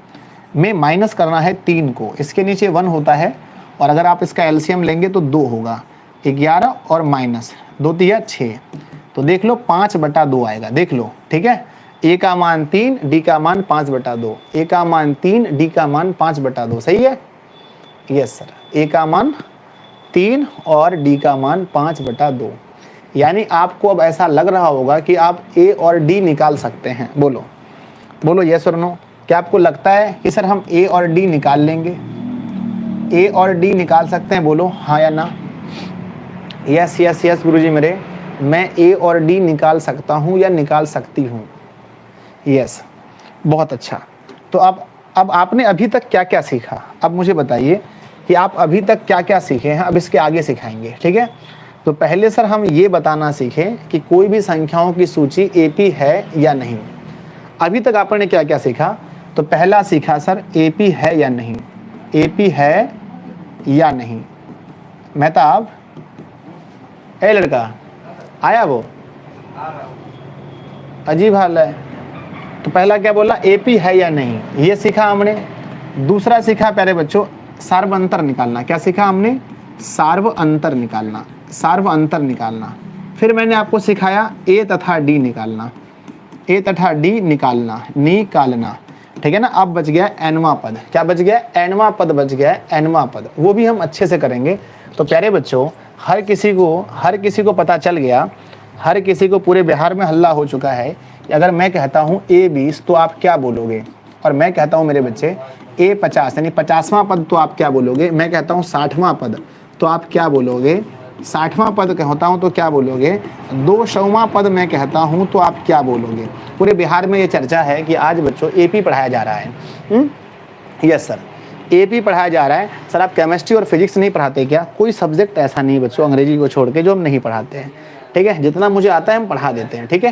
में माइनस करना है 3 को, इसके नीचे 1 होता है और अगर आप इसका एलसीएम लेंगे तो 2 होगा। 11 और माइनस 2 3 6, तो देख लो 5/2 आएगा, देख लो, ठीक है। a का मान 3, d का मान 5/2, a का मान 3, d का मान 5/2, सही है। यस सर, a का मान 3 और d का मान 5/2। यानी आपको अब ऐसा लग रहा होगा कि आप a और d निकाल सकते हैं। बोलो यस और नो। क्या आपको लगता है कि सर हम a और d निकाल लेंगे, a और d निकाल सकते हैं, बोलो हाँ या ना। यस गुरुजी मेरे, मैं a और d निकाल सकता हूँ या निकाल सकती हूँ। यस बहुत अच्छा। तो अब आपने अभी तक क्या क्या सीखा, अब मुझे बताइए कि आप अभी तक क्या क्या सीखे हैं। अब इसके आगे सिखाएंगे, ठीक है। तो पहले सर हम ये बताना सीखें कि कोई भी संख्याओं की सूची एपी है या नहीं। अभी तक आपने क्या क्या सीखा, तो पहला सीखा सर एपी है या नहीं, एपी है या नहीं। मेहताब, ए लड़का आया वो, अजीब हाल है। तो पहला क्या बोला, एपी है या नहीं, ये सीखा हमने। दूसरा सीखा प्यारे बच्चों सार्व अंतर निकालना। क्या सीखा हमने, सार्व अंतर निकालना, सार्व अंतर निकालना। फिर मैंने आपको सिखाया ए तथा डी निकालना, ए तथा डी निकालना, निकालना, ठीक है ना। अब बच गया एनवा पद। क्या बच गया, एनवा पद बच गया, एनवा पद, वो भी हम अच्छे से करेंगे। तो प्यारे बच्चों हर किसी को पता चल गया, हर किसी को पूरे बिहार में हल्ला हो चुका है कि अगर मैं कहता हूँ A20 तो आप क्या बोलोगे, और मैं कहता हूँ मेरे बच्चे A50 यानी 50वां पद तो आप क्या बोलोगे, मैं कहता हूँ 60वां पद तो आप क्या बोलोगे, 60वां पद कहता हूँ तो क्या बोलोगे, 200वां पद मैं कहता हूँ तो आप क्या बोलोगे। पूरे बिहार में ये चर्चा है कि आज बच्चों AP पढ़ाया जा रहा है। यस सर, AP पढ़ाया जा रहा है। सर आप केमिस्ट्री और फिजिक्स नहीं पढ़ाते क्या? कोई सब्जेक्ट ऐसा नहीं बच्चों अंग्रेजी को छोड़ के जो हम नहीं पढ़ाते हैं, ठीक है। जितना मुझे आता है हम पढ़ा देते हैं, ठीक है।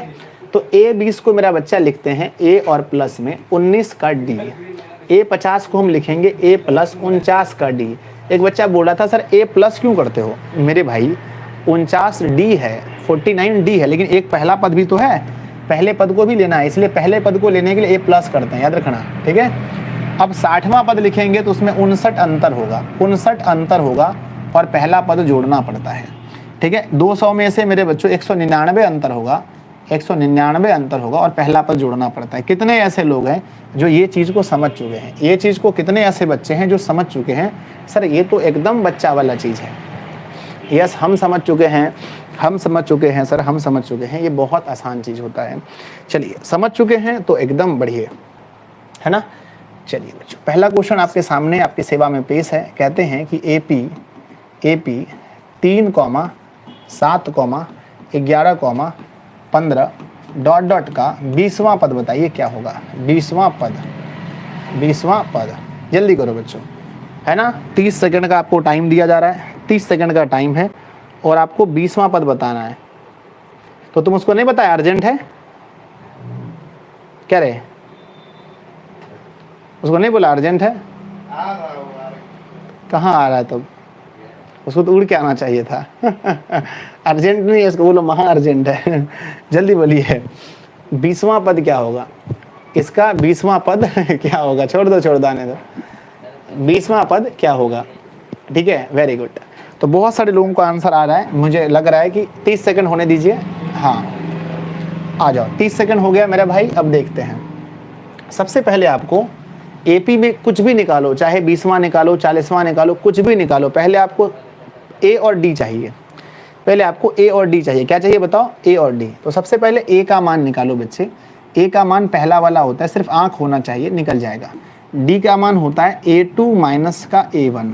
तो A20 को मेरा बच्चा लिखते हैं A और प्लस में 19 का D, A50 को हम लिखेंगे A प्लस 49 का D। एक बच्चा बोल रहा था सर A प्लस क्यों करते हो? मेरे भाई 49 D है, 49 D है, लेकिन एक पहला पद भी तो है, पहले पद को भी लेना है, इसलिए पहले पद को लेने के लिए A प्लस करते हैं, याद रखना, ठीक है। अब 60वां पद लिखेंगे तो उसमें 59 अंतर होगा, 59 अंतर होगा और पहला पद जोड़ना पड़ता है, ठीक है। 200 में से मेरे बच्चों 199 अंतर होगा, 199 अंतर होगा और पहला पद जोड़ना पड़ता है। कितने ऐसे लोग हैं जो ये चीज़ को समझ चुके हैं, ये चीज़ को कितने ऐसे बच्चे हैं जो समझ चुके हैं सर ये तो एकदम बच्चा वाला चीज़ है। यस हम समझ चुके हैं, हम समझ चुके हैं सर, हम समझ चुके हैं, ये बहुत आसान चीज़ होता है। चलिए समझ चुके हैं तो एकदम बढ़िया है ना। चलिए बच्चों पहला क्वेश्चन आपके सामने आपकी सेवा में पेश है। कहते हैं कि AP 3, 7, 11, 15 डॉट डॉट का 20वां पद बताइए क्या होगा। 20वां पद जल्दी करो बच्चों, है ना। 30 सेकंड का आपको टाइम दिया जा रहा है, 30 सेकंड का टाइम है और आपको 20वां पद बताना है। तो तुम उसको नहीं बताया अर्जेंट है क्या रे, उसको नहीं बोला अर्जेंट है? कहाँ आ रहा है तब? उसको तो उड़ के आना चाहिए था। अर्जेंट नहीं है, इसको बोलो महा अर्जेंट है। जल्दी बोलिए 20वां पद क्या होगा इसका, 20वां पद क्या होगा? छोड़ दो आने दो। 20वां पद क्या होगा, ठीक है, वेरी गुड। तो बहुत सारे लोगों को आंसर आ रहा है, मुझे लग रहा है कि 30 सेकंड होने दीजिए। हाँ आ जाओ, 30 सेकंड हो गया मेरा भाई। अब देखते हैं, सबसे पहले आपको AP में कुछ भी निकालो, चाहे 20वां निकालो, 40वां निकालो, कुछ भी निकालो, पहले आपको A और D चाहिए। पहले आपको A और D चाहिए। क्या चाहिए बताओ? A और D। तो सबसे पहले A का मान निकालो बच्चे। A का मान पहला वाला होता है, सिर्फ आंख होना चाहिए, निकल जाएगा। D का मान होता है A2 माइनस का A1।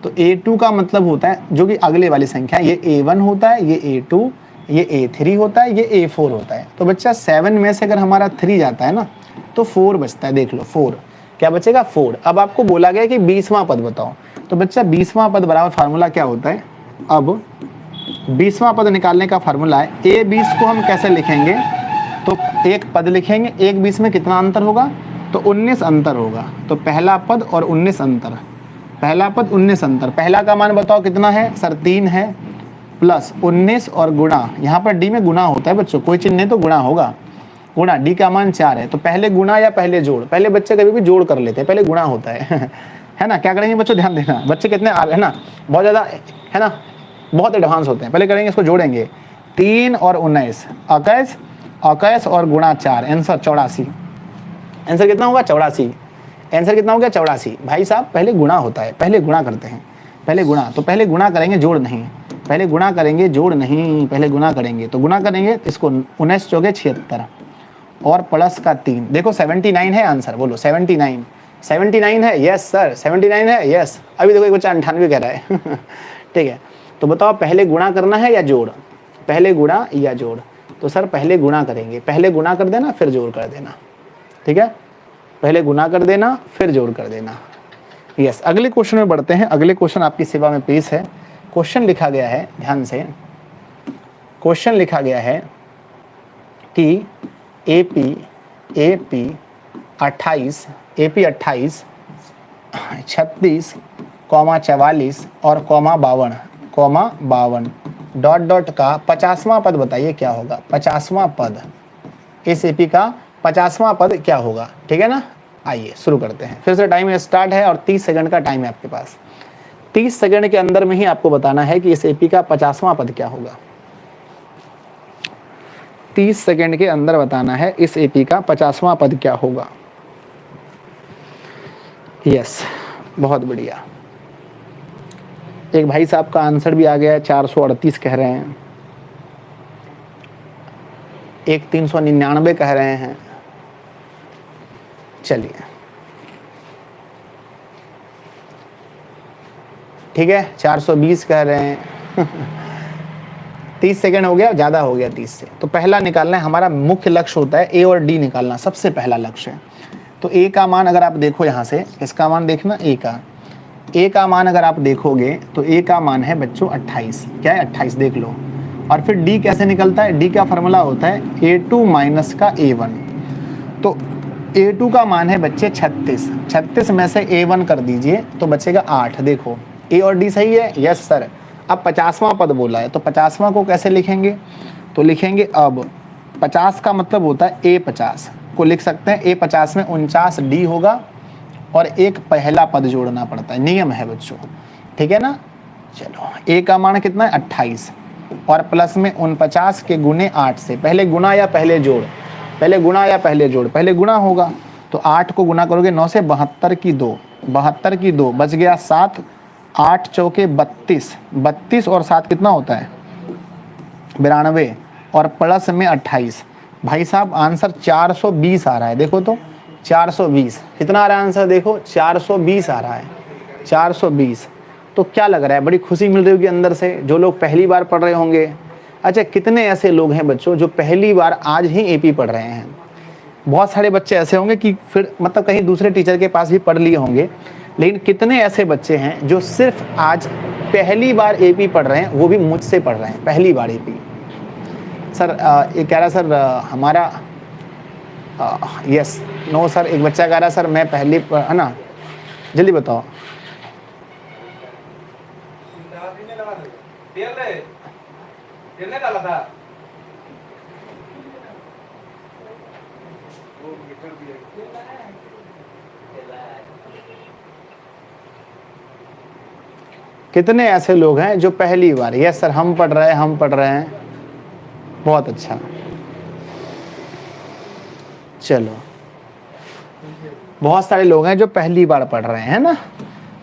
तो A2 का मतलब होता है जो कि अगले वाली संख्या, ये A1 होता है, ये A2, ये A3 होता है, ये A4 होता है। तो बच्चा 7 में से अगर हमारा 3 जाता है ना तो 4 बचता है। देख लो 4 क्या बचेगा, 4। अब आपको बोला गया कि 20वां पद बताओ। तो बच्चा 20वां पद बराबर फार्मूला क्या होता है? अब 20वां पद निकालने का फार्मूला है A20 को हम कैसे लिखेंगे? तो एक पद लिखेंगे, एक 20 में कितना अंतर होगा? तो 19 अंतर होगा। तो पहला पद और 19 अंतर, पहला पद 19 अंतर। पहला का मान बताओ कितना है सर? 3 है, प्लस 19 और गुणा, यहाँ पर D में गुणा होता है बच्चों, कोई चिन्ह नहीं तो गुणा होगा, गुणा। D का मान 4 है। तो पहले गुणा या पहले जोड़? पहले बच्चे कभी भी जोड़ कर लेते हैं, पहले गुणा होता है। है ना। क्या करेंगे बच्चों, ध्यान देना, बच्चे कितने है ना, बहुत ज़्यादा है ना, बहुत एडवांस होते हैं। पहले करेंगे इसको जोड़ेंगे, 3 और 19, 21 और गुणा 4, आंसर 84। आंसर कितना होगा? 84। आंसर कितना हो गया? 84। भाई साहब पहले गुणा होता है, पहले गुणा करते हैं, पहले गुणा। तो पहले गुणा करेंगे, जोड़ नहीं, पहले गुणा करेंगे, जोड़ नहीं, पहले गुणा करेंगे। तो गुणा करेंगे इसको, 19 चौके 76 और प्लस का 3, देखो 79 है आंसर। बोलो 79 है। यस सर 79 है, यस। अभी देखो एक बच्चा 98 कह रहा है। ठीक है, तो बताओ पहले गुणा करना है या जोड़? पहले गुणा या जोड़? तो सर पहले गुणा करेंगे, पहले गुणा कर देना फिर जोड़ कर देना, ठीक है। पहले गुणा कर देना फिर जोड़ कर देना। यस, अगले क्वेश्चन में बढ़ते हैं। अगले क्वेश्चन आपकी सेवा में पेश है। क्वेश्चन लिखा गया है, ध्यान से क्वेश्चन लिखा गया है कि AP 28, AP 28, 36, कॉमा 44 और कॉमा 52 डॉट डॉट का 50वां पद बताइए क्या होगा। 50वां पद, इस AP का 50वां पद क्या होगा, ठीक है ना। आइए शुरू करते हैं, फिर से टाइम स्टार्ट है और 30 सेकंड का टाइम है आपके पास। 30 सेकंड के अंदर में ही आपको बताना है कि इस AP का 50वां पद क्या होगा। 30 सेकंड के अंदर बताना है इस AP का 50वां पद क्या होगा। यस, बहुत बढ़िया। एक भाई साहब का आंसर भी आ गया है, 438 कह रहे हैं, एक 399 कह रहे हैं। चलिए ठीक है, 420 कह रहे हैं। 30 सेकंड हो गया, ज़्यादा हो गया 30 से। तो पहला निकालना है, हमारा मुख्य लक्ष्य होता है A और D निकालना, सबसे पहला लक्ष्य है। तो A का मान अगर आप देखो यहाँ से, इसका मान देखना A का मान अगर आप देखोगे तो A का मान है बच्चों 28, क्या है 28 देख लो। और फिर D कैसे निकलता है, D का फॉर्मूला होता है A2 माइनस का A1। तो A2 का मान है बच्चे 36, 36 में से A1 कर दीजिए तो बचेगा 8। देखो A और D सही है, यस सर। अब 50वां पद बोला है तो 50वां को कैसे लिखेंगे, तो लिखेंगे अब 50 का मतलब होता है A50 को लिख सकते हैं। A50 में 49D होगा और एक पहला पद जोड़ना पड़ता है, नियम है बच्चों, ठीक है ना। चलो A का मान कितना है 28 और प्लस में 49 के गुने 8 से, पहले गुना या पहले जोड़, पहले गुना या पहले जोड़, पहले गुना होगा। तो 8 को गुना करोगे 9 से, 72 की 2, 72 की 2 बच गया 7, 8 चौके 32, 32 और 7 कितना होता है 92 और प्लस में 28। भाई साहब आंसर 420 आ रहा है, देखो तो 420 कितना आ रहा है आंसर, देखो 420 आ रहा है, 420। तो क्या लग रहा है, बड़ी खुशी मिल रही होगी अंदर से, जो लोग पहली बार पढ़ रहे होंगे। अच्छा, कितने ऐसे लोग हैं बच्चों जो पहली बार आज ही AP पढ़ रहे हैं। बहुत सारे बच्चे ऐसे होंगे कि फिर मतलब कहीं दूसरे टीचर के पास भी पढ़ लिए होंगे, लेकिन कितने ऐसे बच्चे हैं जो सिर्फ आज पहली बार AP पढ़ रहे हैं, वो भी मुझसे पढ़ रहे हैं पहली बार AP। सर ये कह रहा सर हमारा यस नो सर, एक बच्चा कह रहा सर मैं पहली है ना, जल्दी बताओ। कितने ऐसे लोग हैं जो पहली बार, यस सर हम पढ़ रहे हैं, हम पढ़ रहे हैं, बहुत अच्छा। चलो बहुत सारे लोग हैं जो पहली बार पढ़ रहे हैं ना।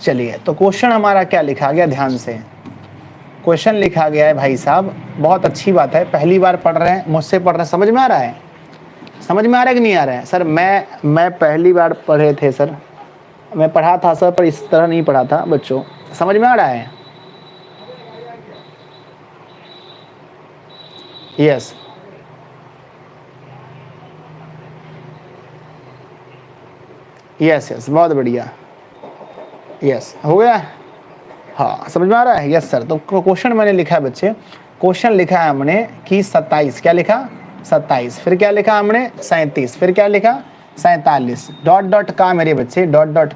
चलिए तो क्वेश्चन हमारा क्या लिखा गया, ध्यान से क्वेश्चन लिखा गया है भाई साहब, बहुत अच्छी बात है, पहली बार पढ़ रहे हैं, मुझसे पढ़ रहे हैं, समझ में आ रहा है, समझ में आ रहा है कि नहीं आ रहा है। सर मैं पहली बार पढ़े थे सर, मैं पढ़ा था सर पर इस तरह नहीं पढ़ा था बच्चों, समझ में आ रहा है। यस यस यस, बहुत बढ़िया, यस हो गया, हाँ समझ में आ रहा है, यस सर। तो क्वेश्चन मैंने लिखा है बच्चे, क्वेश्चन लिखा है हमने कि 27, क्या लिखा 27, फिर क्या लिखा हमने 37, फिर क्या लिखा 47 डॉट डॉट का मेरे बच्चे, डॉट डॉट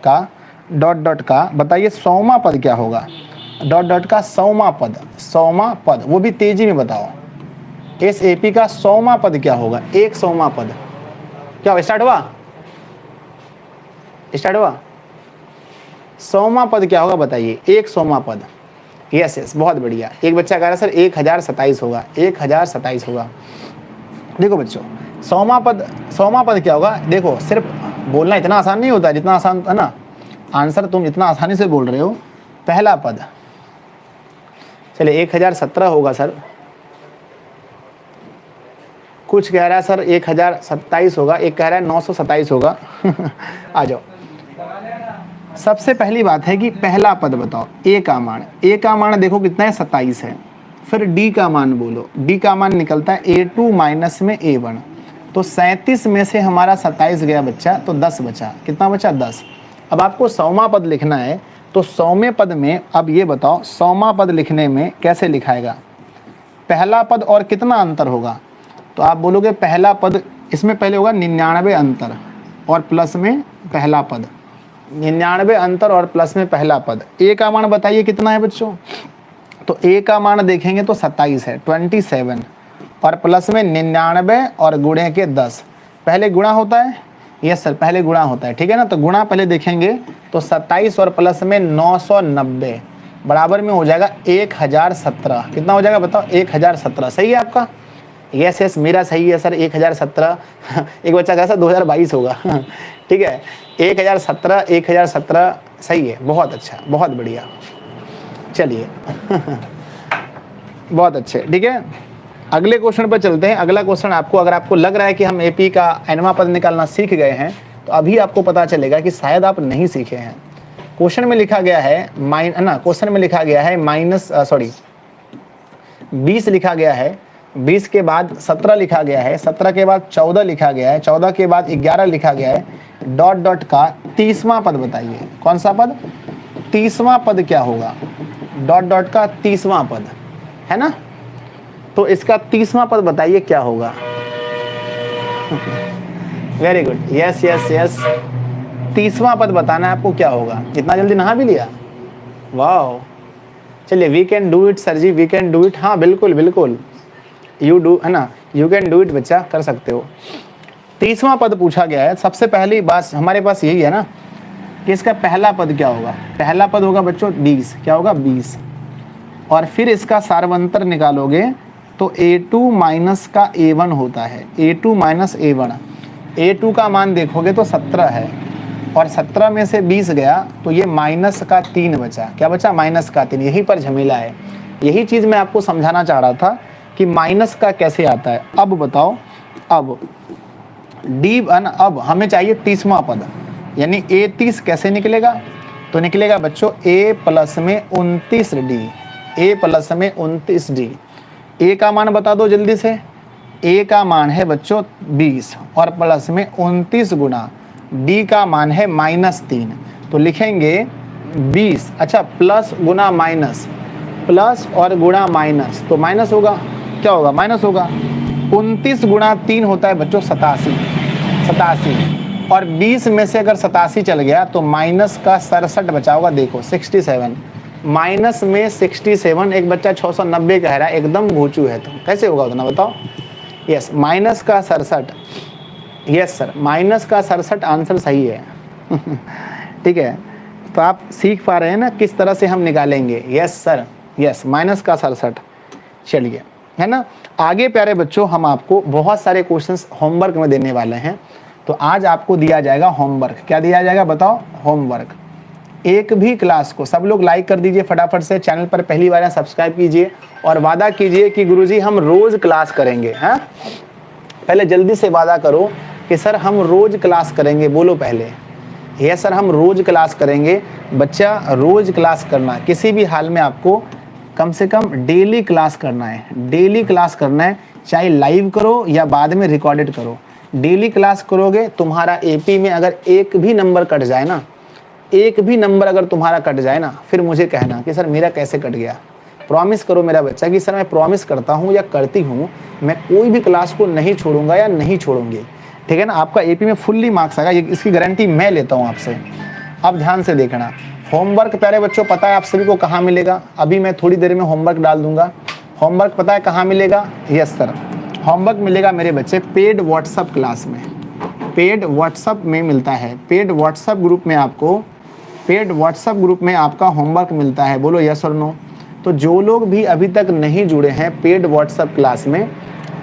का बताइए 100वां पद क्या होगा, डॉट डॉट का 100वां पद, 100वां पद, वो भी तेजी में बताओ, इस AP का 100वां पद क्या होगा, 100वां पद क्या हुआ, स्टार्ट हुआ 100वां पद क्या होगा बताइए, 100वां पद, यस यस बहुत बढ़िया। एक बच्चा कह रहा है सर 1027 होगा, 1027 होगा। देखो बच्चों 100वां पद क्या होगा, देखो सिर्फ बोलना इतना आसान नहीं होता जितना आसान है ना, आंसर तुम जितना आसानी से बोल रहे हो। पहला पद चलिए 1017 होगा सर, कुछ कह रहा है सर 1027 होगा, एक कह रहा है 927 होगा। आ जाओ, सबसे पहली बात है कि पहला पद बताओ, A का मान देखो कितना है 27 है, फिर D का मान बोलो, D का मान निकलता है A2 माइनस में A1, तो 37 में से हमारा 27 गया बच्चा, तो 10 बचा, कितना बचा 10। अब आपको 100वां पद लिखना है, तो 100वें पद में अब ये बताओ 100वां पद लिखने में कैसे लिखाएगा, पहला पद और कितना अंतर होगा, तो आप बोलोगे पहला पद इसमें पहले होगा 99 अंतर, और प्लस में पहला पद, 99 अंतर और प्लस में पहला पद। ए का मान बताइए कितना है बच्चों? तो ए का मान देखेंगे तो 27 है, 27 और प्लस में 99 और गुणे के 10। पहले गुणा होता है, यस सर पहले गुणा होता है, ठीक है ना। तो गुणा पहले देखेंगे तो 27 और प्लस में 990 बराबर में हो जाएगा 1017। कितना हो जाएगा बताओ? 1017। सही है आपका? यस यस मेरा सही है सर, 1017। एक बच्चा कहा सर 2022 होगा। ठीक है, 1017, 1017 सही है, बहुत अच्छा, बहुत बढ़िया। चलिए बहुत अच्छे, ठीक है। अगले क्वेश्चन पर चलते हैं। अगला क्वेश्चन आपको, अगर आपको लग रहा है कि हम एपी का एनवा पद निकालना सीख गए हैं, तो अभी आपको पता चलेगा कि शायद आप नहीं सीखे हैं। क्वेश्चन में लिखा गया है क्वेश्चन में लिखा गया है 20 लिखा गया है, 20 के बाद 17 लिखा गया है, 17 के बाद 14 लिखा गया है, 14 के बाद 11 लिखा गया है, डॉट डॉट का 30वां पद बताइए। कौन सा पद? 30वां पद क्या होगा? डॉट डॉट का 30वां पद है ना। तो इसका 30वां पद बताइए क्या होगा? Very good, yes yes yes, 30वां पद बताना है आपको क्या होगा। इतना जल्दी नहा भी लिया, वाह। चलिए, we can do it sir ji, we can do it. हाँ बिल्कुल बिल्कुल, यू डू, है ना, यू कैन डू इट बच्चा, कर सकते हो। 30वां पद पूछा गया है। सबसे पहली बात हमारे पास यही है ना कि इसका पहला पद क्या होगा? पहला पद होगा बच्चों 20। क्या होगा? 20। और फिर इसका सार्वंतर निकालोगे तो a2 माइनस का a1 होता है, a2 माइनस a1। a2 का मान देखोगे तो 17 है और 17 में से 20 गया तो ये माइनस का 3 बचा। क्या बचा? माइनस का 3। यहीं पर झमेला है, यही चीज़ मैं आपको समझाना चाह रहा था कि माइनस का कैसे आता है। अब बताओ, अब डी अब हमें चाहिए 30वां पद, यानी a30 कैसे निकलेगा? तो निकलेगा बच्चों a प्लस में 29d, a प्लस में 29d। a का मान बता दो जल्दी से। a का मान है बच्चों 20 और प्लस में 29 गुना d का मान है -3। तो लिखेंगे 20, अच्छा प्लस गुना माइनस, प्लस और गुणा माइनस, तो माइनस होगा। क्या होगा? माइनस होगा। 29 गुणा 3 होता है बच्चों 87 और 20 में से अगर 87 चल गया तो माइनस का 67 बचा होगा। देखो 67 माइनस में 67। एक बच्चा 690 कह रहा है, एकदम भूचू है, तो कैसे होगा उतना बताओ? यस, माइनस का 67। यस सर, माइनस का 67 आंसर सही है। ठीक है, तो आप सीख पा रहे हैं ना किस तरह से हम निकालेंगे। यस सर, यस, माइनस का 67। चलिए, है ना। आगे प्यारे बच्चों, हम आपको बहुत सारे क्वेश्चंस होमवर्क में देने वाले हैं। तो आज आपको दिया जाएगा होमवर्क। क्या दिया जाएगा बताओ? होमवर्क। एक भी क्लास को सब लोग लाइक कर दीजिए फटाफट से, चैनल पर पहली बार सब्सक्राइब कीजिए और वादा कीजिए कि गुरुजी हम रोज क्लास करेंगे। हाँ, पहले जल्दी से वादा करो कि सर हम रोज क्लास करेंगे। बोलो पहले, ये सर हम रोज क्लास करेंगे। बच्चा, रोज क्लास करना, किसी भी हाल में आपको कम से कम डेली क्लास करना है। डेली क्लास करना है, चाहे लाइव करो या बाद में रिकॉर्डेड करो। डेली क्लास करोगे, तुम्हारा एपी में अगर एक भी नंबर कट जाए ना, एक भी नंबर अगर तुम्हारा कट जाए ना, फिर मुझे कहना कि सर मेरा कैसे कट गया। प्रॉमिस करो मेरा बच्चा कि सर मैं प्रॉमिस करता हूँ या करती हूँ, मैं कोई भी क्लास को नहीं छोड़ूंगा या नहीं छोड़ूंगी। ठीक है ना, आपका एपी में फुल्ली मार्क्स आएगा, इसकी गारंटी मैं लेता हूँ आपसे। अब ध्यान से देखना, होमवर्क प्यारे बच्चों पता है आप सभी को कहाँ मिलेगा? अभी मैं थोड़ी देर में होमवर्क डाल दूंगा। होमवर्क पता है कहाँ मिलेगा? यस सर, होमवर्क मिलेगा मेरे बच्चे पेड व्हाट्सएप क्लास में, पेड व्हाट्सएप में मिलता है। पेड व्हाट्सएप ग्रुप में आपको, पेड व्हाट्सएप ग्रुप में आपका होमवर्क मिलता है। बोलो यस और नो। तो जो लोग भी अभी तक नहीं जुड़े हैं पेड व्हाट्सएप क्लास में,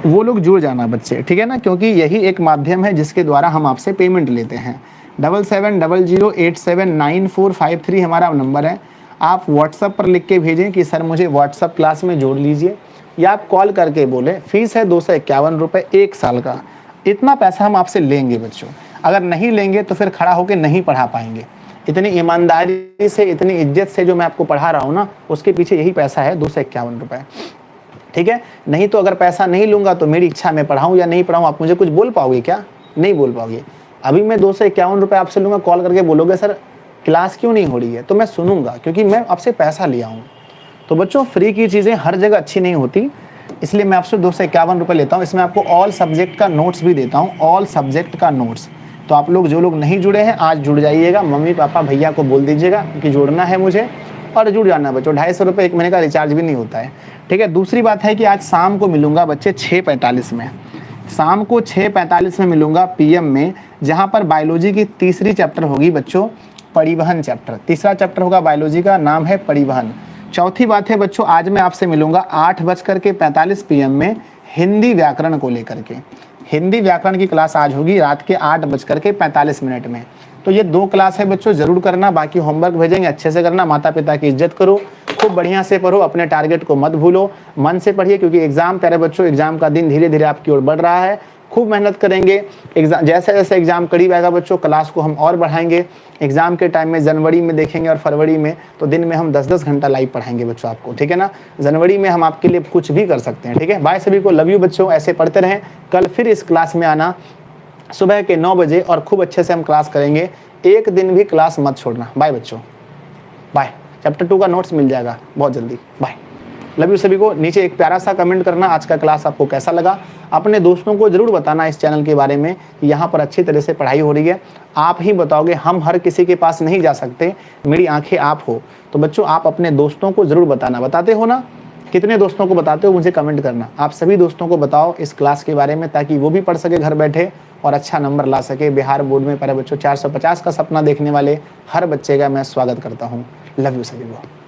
वो लोग जुड़ जाना बच्चे, ठीक है ना, क्योंकि यही एक माध्यम है जिसके द्वारा हम आपसे पेमेंट लेते हैं। 7700879453 हमारा नंबर है। आप व्हाट्सएप पर लिख के भेजें कि सर मुझे व्हाट्सएप क्लास में जोड़ लीजिए, या आप कॉल करके बोले। फीस है 251 रुपये 1 साल का। इतना पैसा हम आपसे लेंगे बच्चों, अगर नहीं लेंगे तो फिर खड़ा होकर नहीं पढ़ा पाएंगे। इतनी ईमानदारी से, इतनी इज्जत से जो मैं आपको पढ़ा रहा हूँ ना, उसके पीछे यही पैसा है 251 रुपये। ठीक है, नहीं तो अगर पैसा नहीं लूँगा तो मेरी इच्छा मैं पढ़ाऊँ या नहीं पढ़ाऊँ, आप मुझे कुछ बोल पाओगे क्या? नहीं बोल पाओगे। अभी मैं 251 रुपये आपसे लूँगा, कॉल करके बोलोगे सर क्लास क्यों नहीं हो रही है, तो मैं सुनूंगा, क्योंकि मैं आपसे पैसा लिया हूँ। तो बच्चों, फ्री की चीज़ें हर जगह अच्छी नहीं होती, इसलिए मैं आपसे 251 रुपये लेता हूँ। इसमें आपको ऑल सब्जेक्ट का नोट्स भी देता हूँ, ऑल सब्जेक्ट का नोट्स। तो आप लोग जो लोग नहीं जुड़े हैं आज जुड़ जाइएगा, मम्मी पापा भैया को बोल दीजिएगा कि जुड़ना है मुझे और जुड़ जाना बच्चों। 250 रुपये 1 महीने का रिचार्ज भी नहीं होता है, ठीक है। दूसरी बात है कि आज शाम को मिलूंगा बच्चे 6:45 में, शाम को 6:45 में मिलूंगा PM में, जहाँ पर बायोलॉजी की तीसरी चैप्टर होगी बच्चों, परिवहन चैप्टर। तीसरा चैप्टर होगा बायोलॉजी का, नाम है परिवहन। चौथी बात है बच्चों, आज मैं आपसे मिलूंगा 8:45 PM में हिंदी व्याकरण को लेकर के। हिंदी व्याकरण की क्लास आज होगी रात के 8:45 में। तो ये 2 क्लास है बच्चों, जरूर करना। बाकी होमवर्क भेजेंगे अच्छे से करना, माता पिता की इज्जत करो, खूब बढ़िया से पढ़ो, अपने टारगेट को मत भूलो, मन से पढ़िए, क्योंकि एग्जाम प्यारे बच्चों, एग्जाम का दिन धीरे धीरे आपकी ओर बढ़ रहा है। खूब मेहनत करेंगे, एग्जाम जैसे जैसे एग्जाम करीब आएगा बच्चों, क्लास को हम और बढ़ाएंगे। एग्जाम के टाइम में जनवरी में देखेंगे और फरवरी में तो दिन में हम 10-10 घंटा लाइव पढ़ाएंगे बच्चों आपको, ठीक है ना। जनवरी में हम आपके लिए कुछ भी कर सकते हैं, ठीक है। बाय सभी को, लव यू बच्चों, ऐसे पढ़ते रहें। कल फिर इस क्लास में आना सुबह के 9 बजे और खूब अच्छे से हम क्लास करेंगे। एक दिन भी क्लास मत छोड़ना। बाय बच्चों, बाय। चैप्टर 2 का नोट्स मिल जाएगा बहुत जल्दी। बाय, लव यू सभी को। नीचे एक प्यारा सा कमेंट करना, आज का क्लास आपको कैसा लगा। अपने दोस्तों को जरूर बताना इस चैनल के बारे में कि यहाँ पर अच्छी तरह से पढ़ाई हो रही है। आप ही बताओगे, हम हर किसी के पास नहीं जा सकते, मेरी आंखें आप हो। तो बच्चों आप अपने दोस्तों को जरूर बताना। बताते हो ना? कितने दोस्तों को बताते हो मुझे कमेंट करना। आप सभी दोस्तों को बताओ इस क्लास के बारे में, ताकि वो भी पढ़ सके घर बैठे और अच्छा नंबर ला सके। बिहार बोर्ड में प्यारे बच्चों 450 का सपना देखने वाले हर बच्चे का मैं स्वागत करता हूँ। लव यू सभी को।